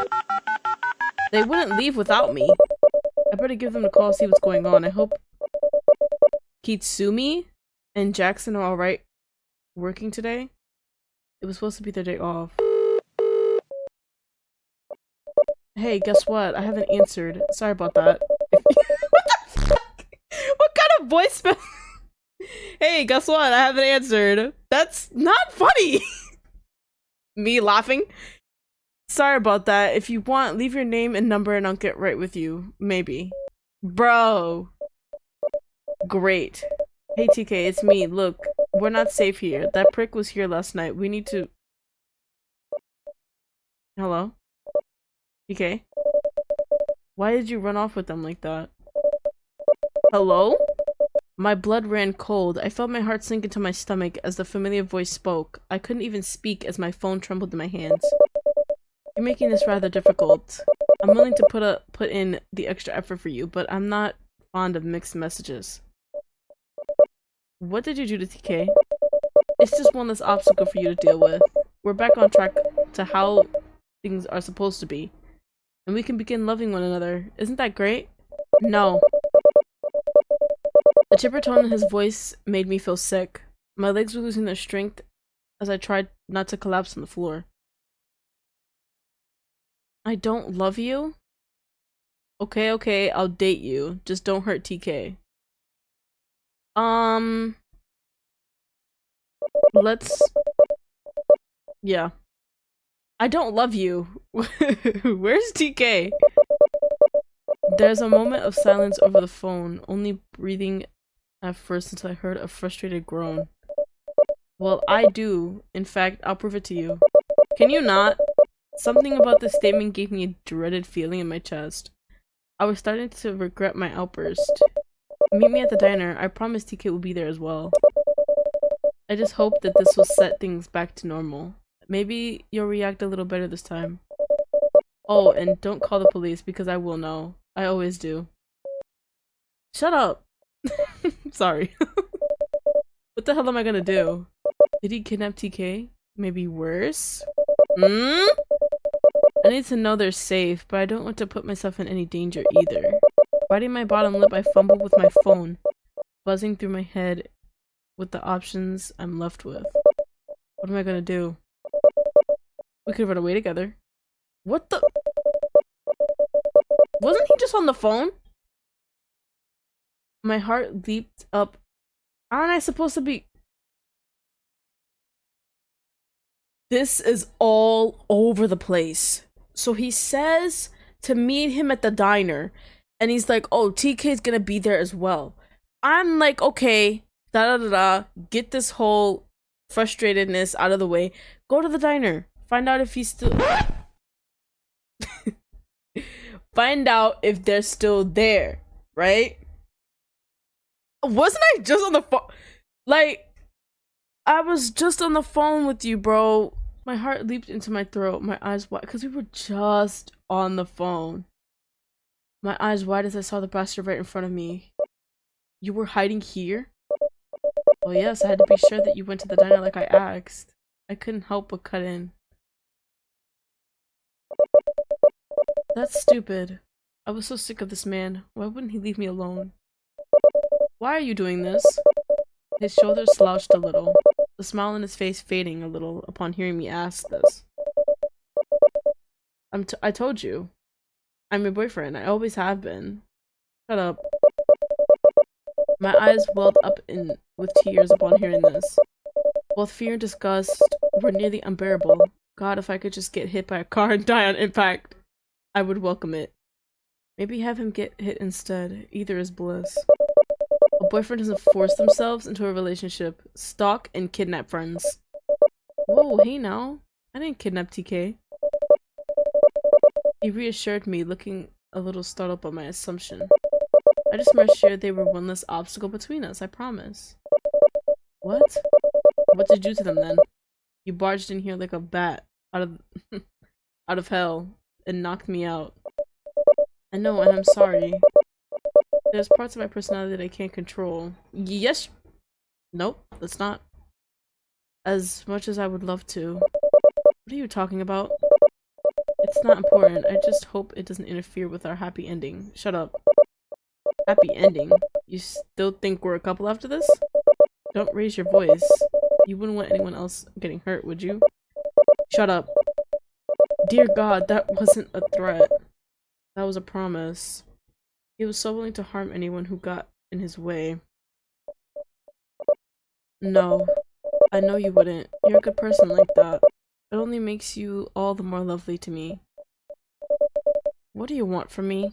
They wouldn't leave without me. I better give them a call, see what's going on. I hope Kitsumi and Jackson are alright working today. It was supposed to be their day off. Hey, guess what? I haven't answered. Sorry about that. What the fuck? What kind of voice? Hey, guess what? I haven't answered. That's not funny. Me laughing. Sorry about that. If you want, leave your name and number and I'll get right with you. Maybe. Bro. Great. Hey TK, it's me. Look, we're not safe here. That prick was here last night. We need to... Hello? TK? Why did you run off with them like that? Hello? My blood ran cold. I felt my heart sink into my stomach as the familiar voice spoke. I couldn't even speak as my phone trembled in my hands. You're making this rather difficult. I'm willing to put in the extra effort for you, but I'm not fond of mixed messages. What did you do to TK? It's just one less obstacle for you to deal with. We're back on track to how things are supposed to be. And we can begin loving one another. Isn't that great? No. The chipper tone in his voice made me feel sick. My legs were losing their strength as I tried not to collapse on the floor. I don't love you? Okay, I'll date you. Just don't hurt TK. Let's... Yeah. I don't love you. Where's TK? There's a moment of silence over the phone, only breathing at first until I heard a frustrated groan. Well, I do. In fact, I'll prove it to you. Can you not? Something about this statement gave me a dreaded feeling in my chest. I was starting to regret my outburst. Meet me at the diner. I promised TK would be there as well. I just hoped that this will set things back to normal. Maybe you'll react a little better this time. Oh, and don't call the police because I will know. I always do. Shut up! Sorry. What the hell am I gonna do? Did he kidnap TK? Maybe worse? I need to know they're safe, but I don't want to put myself in any danger either. Biting my bottom lip, I fumbled with my phone, buzzing through my head with the options I'm left with. What am I gonna do? We could run away together. What the? Wasn't he just on the phone? My heart leaped up. Aren't I supposed to be? This is all over the place. So he says to meet him at the diner, and he's like, oh, TK's gonna be there as well. I'm like, okay, get this whole frustratedness out of the way. Go to the diner. Find out if he's still... Find out if they're still there, right? Wasn't I just on the phone? Like, I was just on the phone with you, bro. My heart leaped into my throat, my eyes wide, because we were just on the phone. My eyes wide as I saw the bastard right in front of me. You were hiding here? Well, yes, I had to be sure that you went to the diner like I asked. I couldn't help but cut in. That's stupid. I was so sick of this man. Why wouldn't he leave me alone? Why are you doing this? His shoulders slouched a little, the smile on his face fading a little upon hearing me ask this. I told you. I'm your boyfriend. I always have been. Shut up. My eyes welled up with tears upon hearing this. Both fear and disgust were nearly unbearable. God, if I could just get hit by a car and die on impact, I would welcome it. Maybe have him get hit instead. Either is bliss. A boyfriend doesn't force themselves into a relationship, stalk, and kidnap friends. Whoa, hey now. I didn't kidnap TK. He reassured me, looking a little startled by my assumption. I just made sure they were one less obstacle between us, I promise. What? What did you do to them then? You barged in here like a bat out of out of hell and knocked me out. I know, and I'm sorry. There's parts of my personality that I can't control. Yes. Nope, that's not. As much as I would love to. What are you talking about? It's not important. I just hope it doesn't interfere with our happy ending. Shut up. Happy ending? You still think we're a couple after this? Don't raise your voice. You wouldn't want anyone else getting hurt, would you? Shut up. Dear God, that wasn't a threat. That was a promise. He was so willing to harm anyone who got in his way. No, I know you wouldn't. You're a good person like that. It only makes you all the more lovely to me. What do you want from me?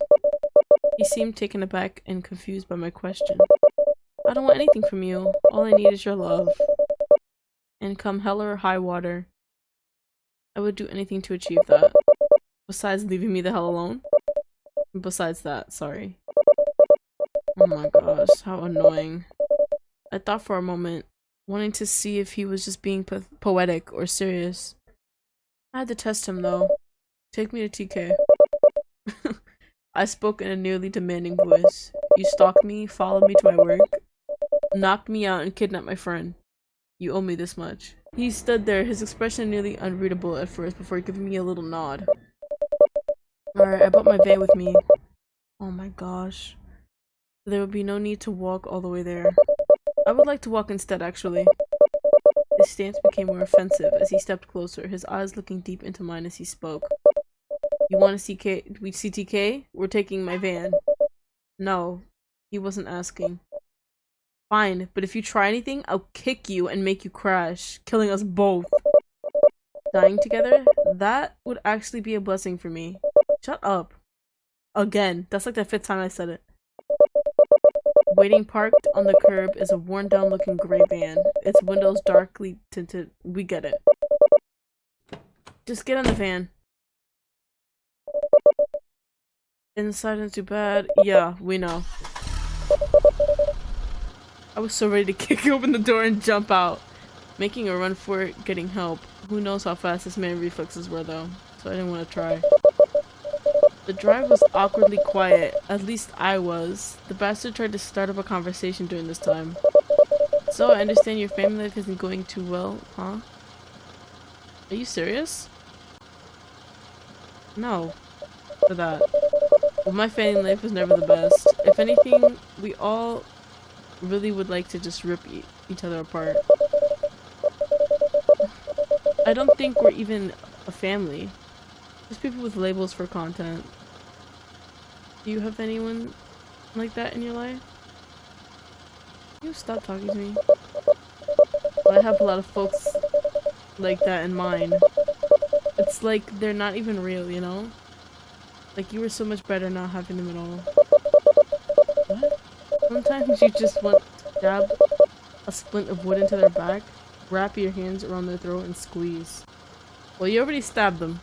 He seemed taken aback and confused by my question. I don't want anything from you. All I need is your love. And come hell or high water, I would do anything to achieve that. Besides leaving me the hell alone. Besides that, sorry. Oh my gosh, how annoying. I thought for a moment, wanting to see if he was just being poetic or serious. I had to test him though. Take me to TK. I spoke in a nearly demanding voice. You stalked me, followed me to my work, knocked me out, and kidnapped my friend. You owe me this much. He stood there, his expression nearly unreadable at first before giving me a little nod. Alright, I brought my van with me. Oh my gosh. There would be no need to walk all the way there. I would like to walk instead, actually. His stance became more offensive as he stepped closer, his eyes looking deep into mine as he spoke. You want to see TK? We're taking my van. No, he wasn't asking. Fine, but if you try anything, I'll kick you and make you crash, killing us both. Dying together? That would actually be a blessing for me. Shut up. Again, that's like the 5th time I said it. Waiting parked on the curb is a worn-down looking gray van. Its windows darkly tinted. We get it. Just get in the van. Inside ain't too bad. Yeah, we know. I was so ready to kick open the door and jump out, making a run for it, getting help. Who knows how fast this man's reflexes were though, so I didn't want to try. The drive was awkwardly quiet, at least I was. The bastard tried to start up a conversation during this time. So I understand your family life isn't going too well, huh? Are you serious? No, for that. Well, my family life was never the best. If anything, we all really would like to just rip each other apart. I don't think we're even a family. Just people with labels for content. Do you have anyone like that in your life? Can you stop talking to me? Well, I have a lot of folks like that in mine. It's like they're not even real, you know? Like you were so much better not having them at all. What? Sometimes you just want to stab a splint of wood into their back, wrap your hands around their throat and squeeze. Well, you already stabbed them.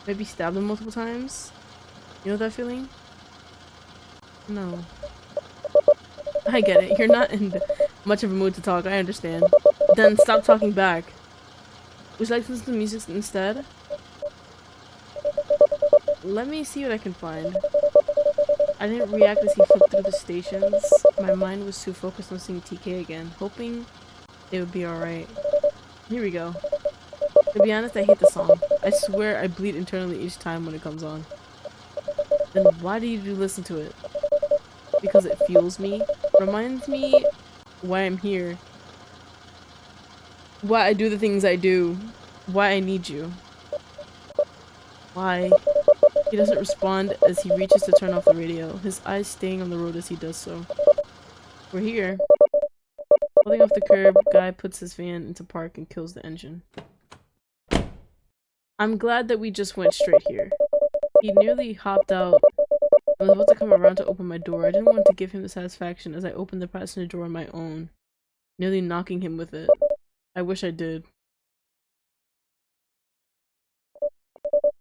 Maybe stab them multiple times? You know that feeling? No. I get it. You're not in much of a mood to talk. I understand. Then stop talking back. Would you like to listen to music instead? Let me see what I can find. I didn't react as he flipped through the stations. My mind was too focused on seeing TK again, hoping it would be alright. Here we go. To be honest, I hate the song. I swear I bleed internally each time when it comes on. Then why do you listen to it? Because it fuels me, reminds me why I'm here, why I do the things I do, why I need you. Why? He doesn't respond as he reaches to turn off the radio, his eyes staying on the road as he does so. We're here. Holding off the curb, guy puts his van into park and kills the engine. I'm glad that we just went straight here. He nearly hopped out. I was about to come around to open my door. I didn't want to give him the satisfaction as I opened the passenger door on my own, nearly knocking him with it. I wish I did.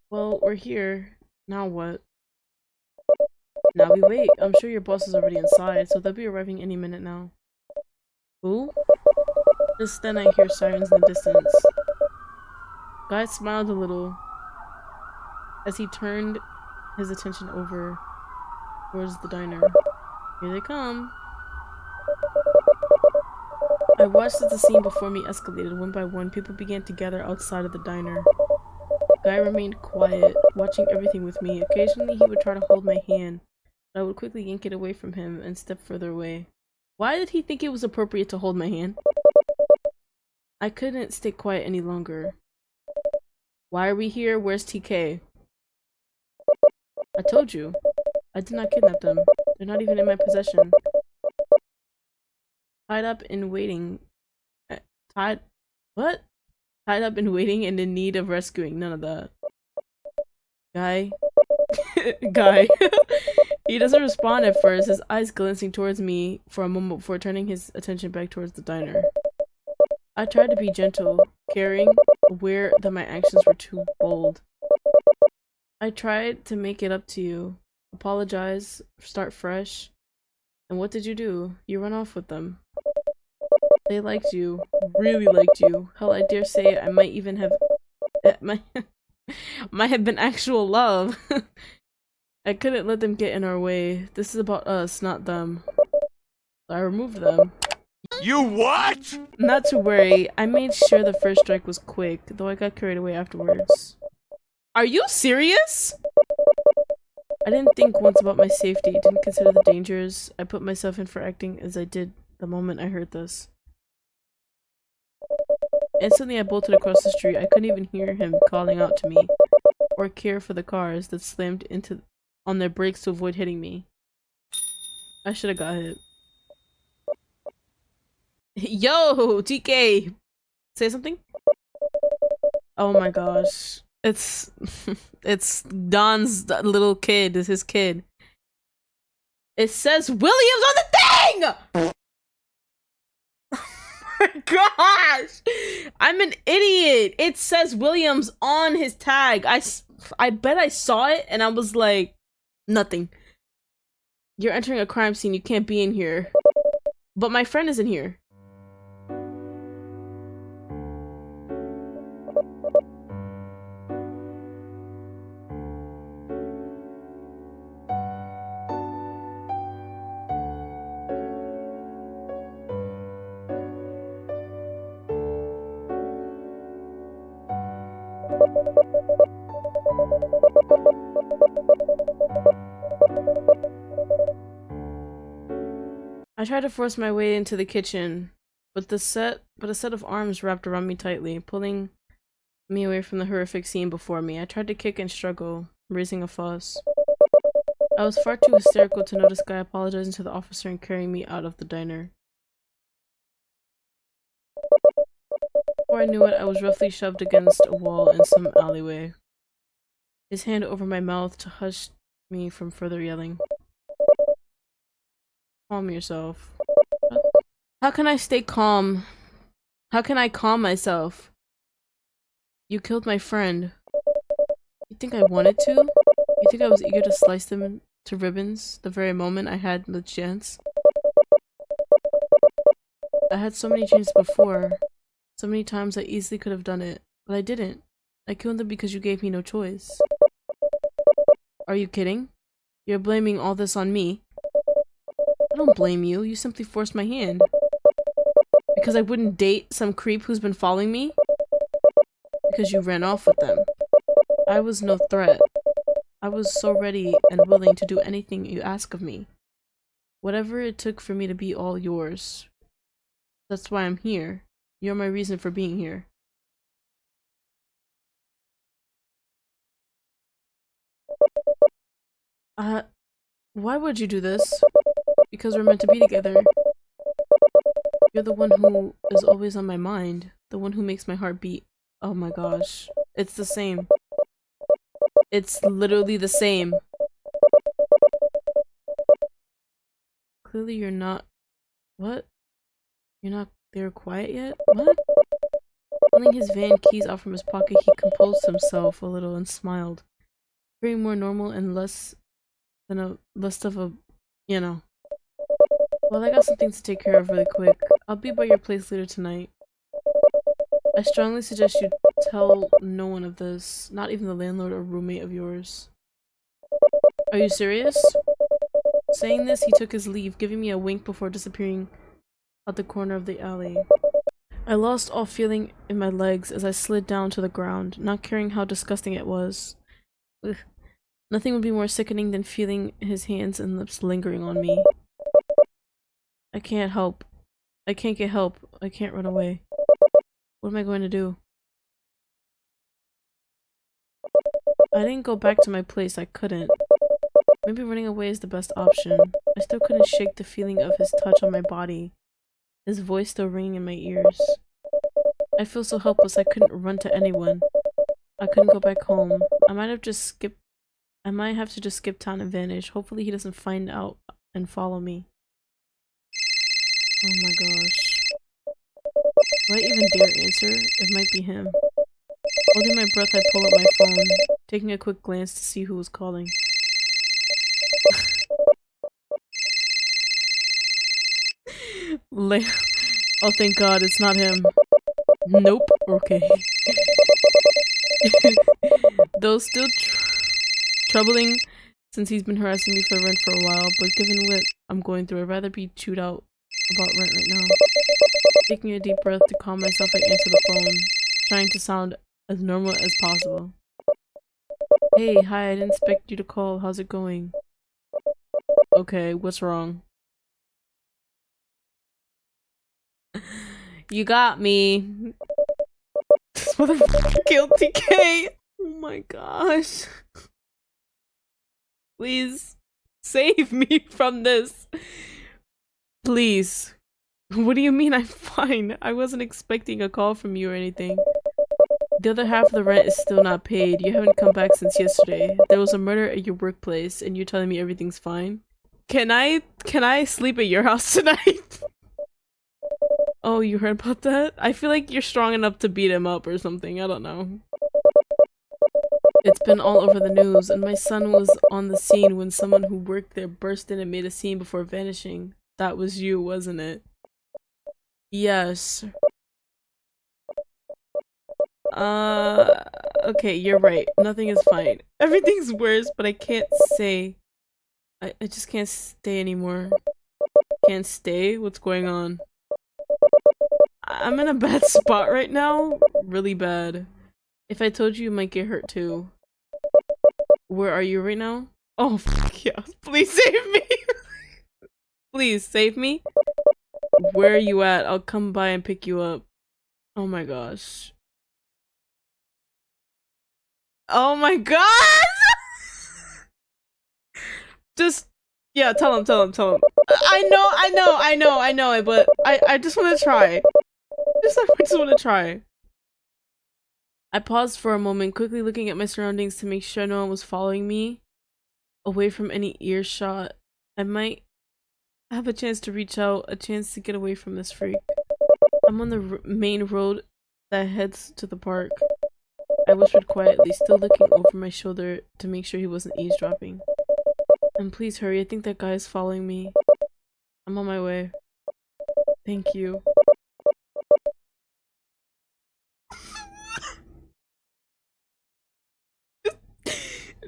Well, we're here. Now what? Now we wait. I'm sure your boss is already inside, so they'll be arriving any minute now. Who? Just then I hear sirens in the distance. Guy smiled a little as he turned his attention over towards the diner. Here they come. I watched as the scene before me escalated. One by one, people began to gather outside of the diner. Guy remained quiet, watching everything with me. Occasionally, he would try to hold my hand, but I would quickly yank it away from him and step further away. Why did he think it was appropriate to hold my hand? I couldn't stay quiet any longer. Why are we here? Where's TK? I told you. I did not kidnap them. They're not even in my possession. Tied up and waiting. What? Tied up and waiting and in need of rescuing. None of that. Guy. Guy. He doesn't respond at first, his eyes glancing towards me for a moment before turning his attention back towards the diner. I tried to be gentle, caring, aware that my actions were too bold. I tried to make it up to you. Apologize, start fresh. And what did you do? You run off with them. They liked you. Really liked you. Hell, I dare say I might even have... might have been actual love. I couldn't let them get in our way. This is about us, not them. So I removed them. You what? Not to worry, I made sure the first strike was quick, though I got carried away afterwards. Are you serious? I didn't think once about my safety, didn't consider the dangers I put myself in for acting as I did the moment I heard this. Instantly I bolted across the street. I couldn't even hear him calling out to me, or care for the cars that slammed on their brakes to avoid hitting me. I should have got hit. Yo, TK! Say something? Oh my gosh. It's it's Don's little kid, is his kid. It says Williams on the thing! Oh my gosh! I'm an idiot! It says Williams on his tag. I bet I saw it and I was like, Nothing. You're entering a crime scene. You can't be in here. But my friend is in here. I tried to force my way into the kitchen, but a set of arms wrapped around me tightly, pulling me away from the horrific scene before me. I tried to kick and struggle, raising a fuss. I was far too hysterical to notice Guy apologizing to the officer and carrying me out of the diner. Before I knew it, I was roughly shoved against a wall in some alleyway. His hand over my mouth to hush me from further yelling. Calm yourself. How can I stay calm? How can I calm myself? You killed my friend. You think I wanted to? You think I was eager to slice them to ribbons the very moment I had the chance? I had so many chances before. So many times I easily could have done it, but I didn't. I killed them because you gave me no choice. Are you kidding? You're blaming all this on me. I don't blame you. You simply forced my hand. Because I wouldn't date some creep who's been following me? Because you ran off with them. I was no threat. I was so ready and willing to do anything you ask of me. Whatever it took for me to be all yours. That's why I'm here. You're my reason for being here. Why would you do this? Because we're meant to be together. You're the one who is always on my mind. The one who makes my heart beat. Oh my gosh. It's the same. It's literally the same. Clearly you're not... What? You're not there quiet yet? What? Pulling his van keys out from his pocket, he composed himself a little and smiled. Very more normal and less of a, you know. Well, I got some things to take care of really quick. I'll be by your place later tonight. I strongly suggest you tell no one of this, not even the landlord or roommate of yours. Are you serious? Saying this, he took his leave, giving me a wink before disappearing out the corner of the alley. I lost all feeling in my legs as I slid down to the ground, not caring how disgusting it was. Ugh. Nothing would be more sickening than feeling his hands and lips lingering on me. I can't help. I can't get help. I can't run away. What am I going to do? I didn't go back to my place. I couldn't. Maybe running away is the best option. I still couldn't shake the feeling of his touch on my body. His voice still ringing in my ears. I feel so helpless I couldn't run to anyone. I couldn't go back home. I might have to just skip town and vanish. Hopefully he doesn't find out and follow me. Oh my gosh. Do I even dare answer? It might be him. Holding my breath, I pull up my phone, taking a quick glance to see who was calling. Oh, thank God, it's not him. Nope. Okay. Though still troubling since he's been harassing me for rent for a while, but given what I'm going through, I'd rather be chewed out about rent right now. Taking a deep breath to calm myself, I answer the phone, trying to sound as normal as possible. Hey, hi, I didn't expect you to call. How's it going? Okay, what's wrong? You got me. This motherfucker killed TK. Oh my gosh. Please save me from this. Please. What do you mean I'm fine? I wasn't expecting a call from you or anything. The other half of the rent is still not paid. You haven't come back since yesterday. There was a murder at your workplace and you're telling me everything's fine? Can I sleep at your house tonight? Oh, you heard about that? I feel like you're strong enough to beat him up or something. I don't know. It's been all over the news, and my son was on the scene when someone who worked there burst in and made a scene before vanishing. That was you, wasn't it? Yes. Okay, you're right. Nothing is fine. Everything's worse, but I can't say. I just can't stay anymore. Can't stay? What's going on? I'm in a bad spot right now. Really bad. If I told you, you might get hurt too. Where are you right now? Oh, fuck yeah. Please save me! Please, save me? Where are you at? I'll come by and pick you up. Oh my gosh. Oh my god! Just, yeah, tell him. I know it, but I just want to try. I just want to try. I paused for a moment, quickly looking at my surroundings to make sure no one was following me. Away from any earshot, I might have a chance to reach out, a chance to get away from this freak. I'm on the main road that heads to the park. I whispered quietly, still looking over my shoulder to make sure he wasn't eavesdropping. And please hurry, I think that guy is following me. I'm on my way. Thank you.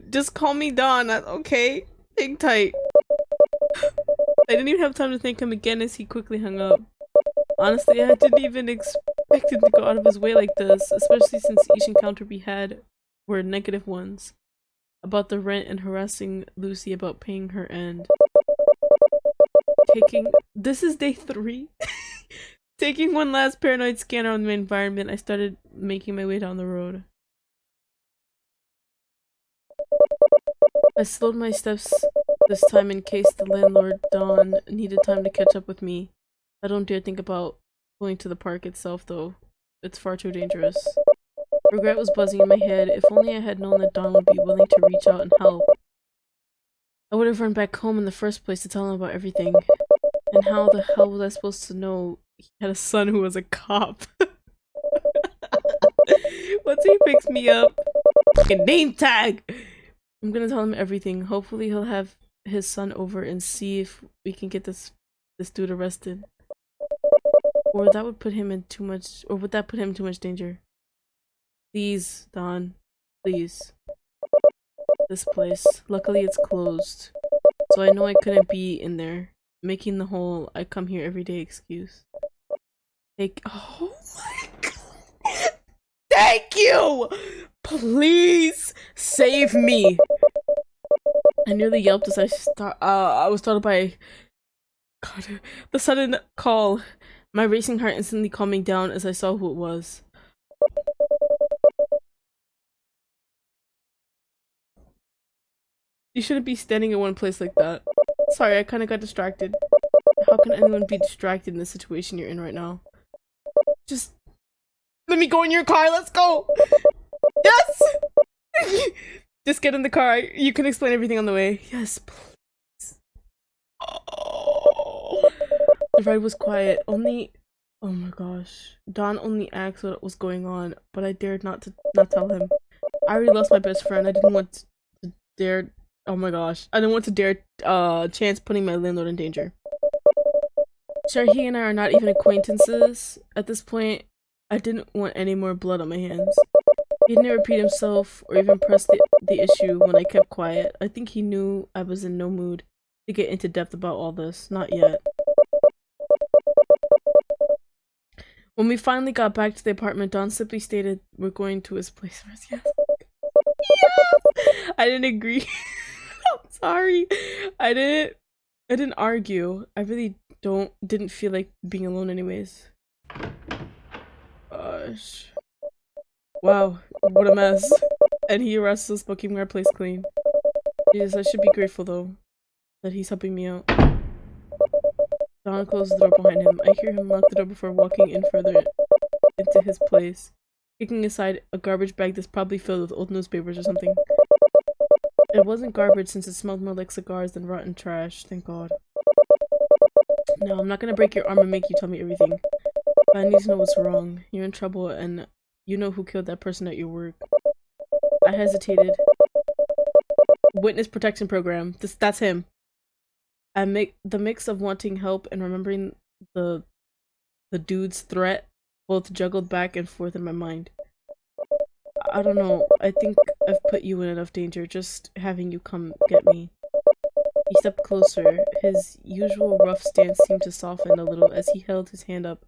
Just call me Dawn, okay? Hang tight. I didn't even have time to thank him again as he quickly hung up. Honestly, I didn't even expect him to go out of his way like this, especially since each encounter we had were negative ones. About the rent and harassing Lucy about paying her end. This is day 3? Taking one last paranoid scanner on my environment, I started making my way down the road. I slowed my steps this time in case the landlord, Dawn, needed time to catch up with me. I don't dare think about going to the park itself, though. It's far too dangerous. Regret was buzzing in my head. If only I had known that Dawn would be willing to reach out and help. I would have run back home in the first place to tell him about everything. And how the hell was I supposed to know he had a son who was a cop? Once he picks me up, fucking name tag! I'm gonna tell him everything. Hopefully he'll have his son over and see if we can get this dude arrested. Or that would put him in too much, or would that put him in too much danger? Please, Dawn. Please. This place. Luckily it's closed. So I know I couldn't be in there, making the whole I come here every day excuse. Oh my god. Thank you! Please save me! I nearly yelped as I was startled by the sudden call. My racing heart instantly calming down as I saw who it was. You shouldn't be standing in one place like that. Sorry, I kinda got distracted. How can anyone be distracted in the situation you're in right now? Just let me go in your car, let's go! Yes! Just get in the car. You can explain everything on the way. Yes, please. Oh. The ride was quiet. Oh my gosh. Don only asked what was going on, but I dared not tell him. I already lost my best friend. I didn't want to dare. Oh my gosh. I didn't want to dare chance putting my landlord in danger. Sure, he and I are not even acquaintances. At this point, I didn't want any more blood on my hands. He didn't repeat himself or even press the issue when I kept quiet. I think he knew I was in no mood to get into depth about all this. Not yet. When we finally got back to the apartment, Don simply stated we're going to his place. Yes. Yes! I didn't agree. I'm sorry. I didn't argue. I really didn't feel like being alone anyways. Gosh. Wow, what a mess. And he arrested us by keeping our place clean. Yes, I should be grateful though that he's helping me out. Don closes the door behind him. I hear him lock the door before walking in further into his place, kicking aside a garbage bag that's probably filled with old newspapers or something. It wasn't garbage since it smelled more like cigars than rotten trash, thank God. No, I'm not gonna break your arm and make you tell me everything. But I need to know what's wrong. You're in trouble and you know who killed that person at your work. I hesitated. Witness protection program. That's him. The mix of wanting help and remembering the dude's threat both juggled back and forth in my mind. I don't know. I think I've put you in enough danger just having you come get me. He stepped closer. His usual rough stance seemed to soften a little as he held his hand up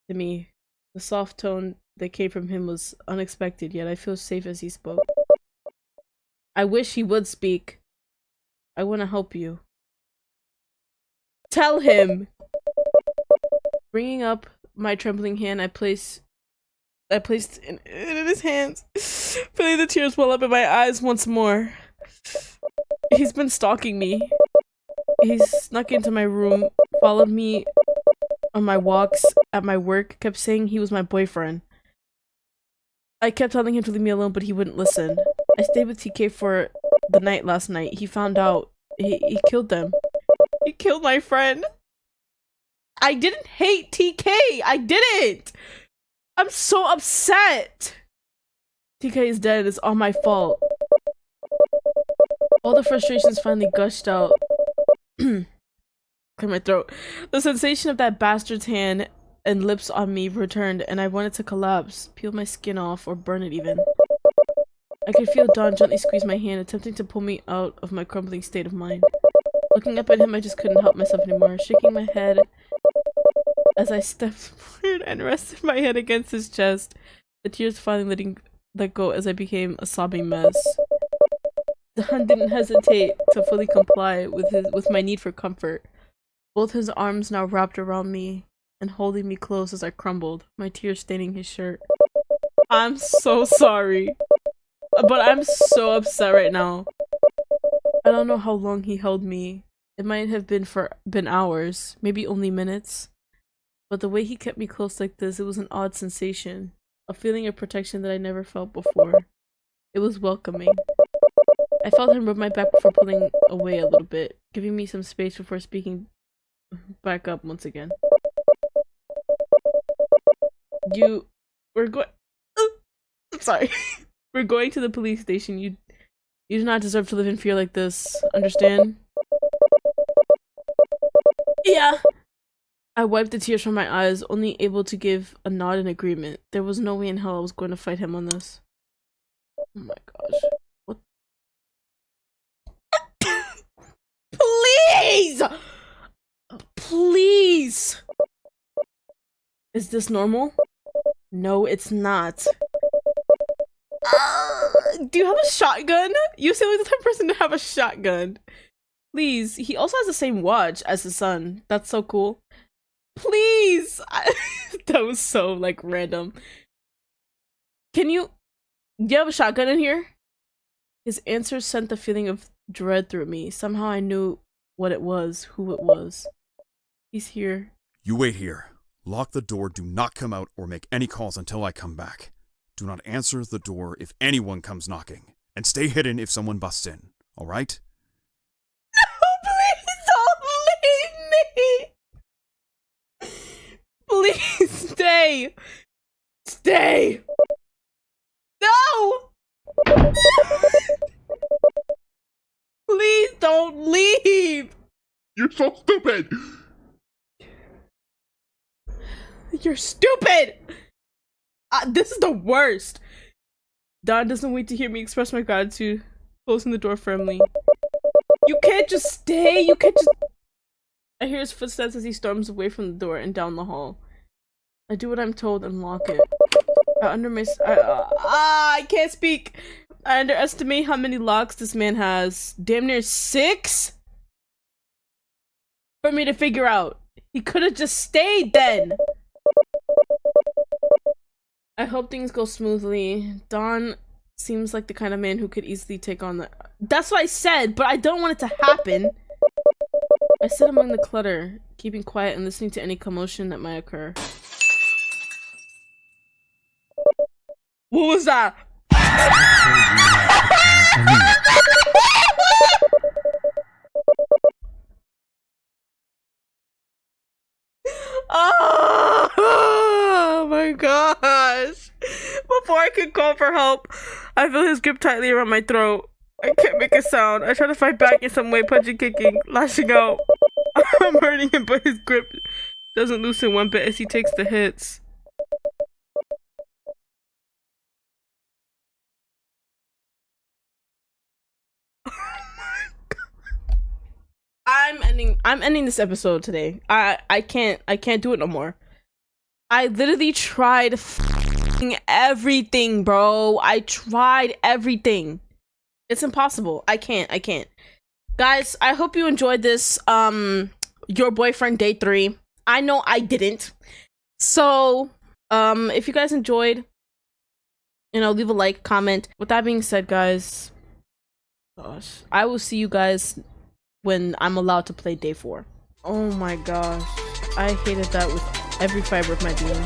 to me. The soft tone that came from him was unexpected, yet I feel safe as he spoke. I wish he would speak. I want to help you. Tell him! Bringing up my trembling hand, I placed it in his hands, feeling the tears well up in my eyes once more. He's been stalking me. He snuck into my room, followed me on my walks at my work, kept saying he was my boyfriend. I kept telling him to leave me alone, but he wouldn't listen. I stayed with TK for the night last night. He found out. He killed them. He killed my friend. I didn't hate TK. I didn't. I'm so upset. TK is dead. It's all my fault. All the frustrations finally gushed out. Clear my throat. The sensation of that bastard's hand and lips on me returned, and I wanted to collapse, peel my skin off, or burn it even. I could feel Don gently squeeze my hand, attempting to pull me out of my crumbling state of mind. Looking up at him, I just couldn't help myself anymore, shaking my head as I stepped forward and rested my head against his chest, the tears finally let go as I became a sobbing mess. Don didn't hesitate to fully comply with my need for comfort, both his arms now wrapped around me and holding me close as I crumbled, my tears staining his shirt. I'm so sorry, but I'm so upset right now. I don't know how long he held me. It might have been hours, maybe only minutes. But the way he kept me close like this, it was an odd sensation, a feeling of protection that I never felt before. It was welcoming. I felt him rub my back before pulling away a little bit, giving me some space before speaking back up once again. I'm sorry. We're going to the police station. You do not deserve to live in fear like this. Understand? Yeah. I wiped the tears from my eyes, only able to give a nod in agreement. There was no way in hell I was going to fight him on this. Oh my gosh. What? Please! Please! Is this normal? No, it's not. Do you have a shotgun? You seem like the type of person to have a shotgun. Please. He also has the same watch as his son. That's so cool. Please! That was so, like, random. Do you have a shotgun in here? His answer sent a feeling of dread through me. Somehow I knew what it was, who it was. He's here. You wait here. Lock the door, do not come out or make any calls until I come back. Do not answer the door if anyone comes knocking. And stay hidden if someone busts in, alright? No, please don't leave me! Please stay! Stay! No! Please don't leave! You're so stupid! You're stupid! This is the worst! Don doesn't wait to hear me express my gratitude, closing the door firmly. You can't just stay! You can't just— I hear his footsteps as he storms away from the door and down the hall. I do what I'm told and lock it. I can't speak! I underestimate how many locks this man has. Damn near 6? For me to figure out. He could have just stayed then! I hope things go smoothly. Don seems like the kind of man who could easily take on the— That's what I said, but I don't want it to happen! I sit among the clutter, keeping quiet and listening to any commotion that might occur. What was that? Oh my gosh! Before I could call for help, I feel his grip tightly around my throat. I can't make a sound. I try to fight back in some way, punching, kicking, lashing out. I'm hurting him, but his grip doesn't loosen one bit as he takes the hits. I'm ending this episode today. I can't do it no more. I literally tried everything, bro. I tried everything. It's impossible. I can't. Guys, I hope you enjoyed this Your Boyfriend Day 3. I know I didn't. So, if you guys enjoyed, you know, leave a like, comment. With that being said, guys, gosh, I will see you guys when I'm allowed to play Day 4. Oh my gosh. I hated that with every fiber of my being.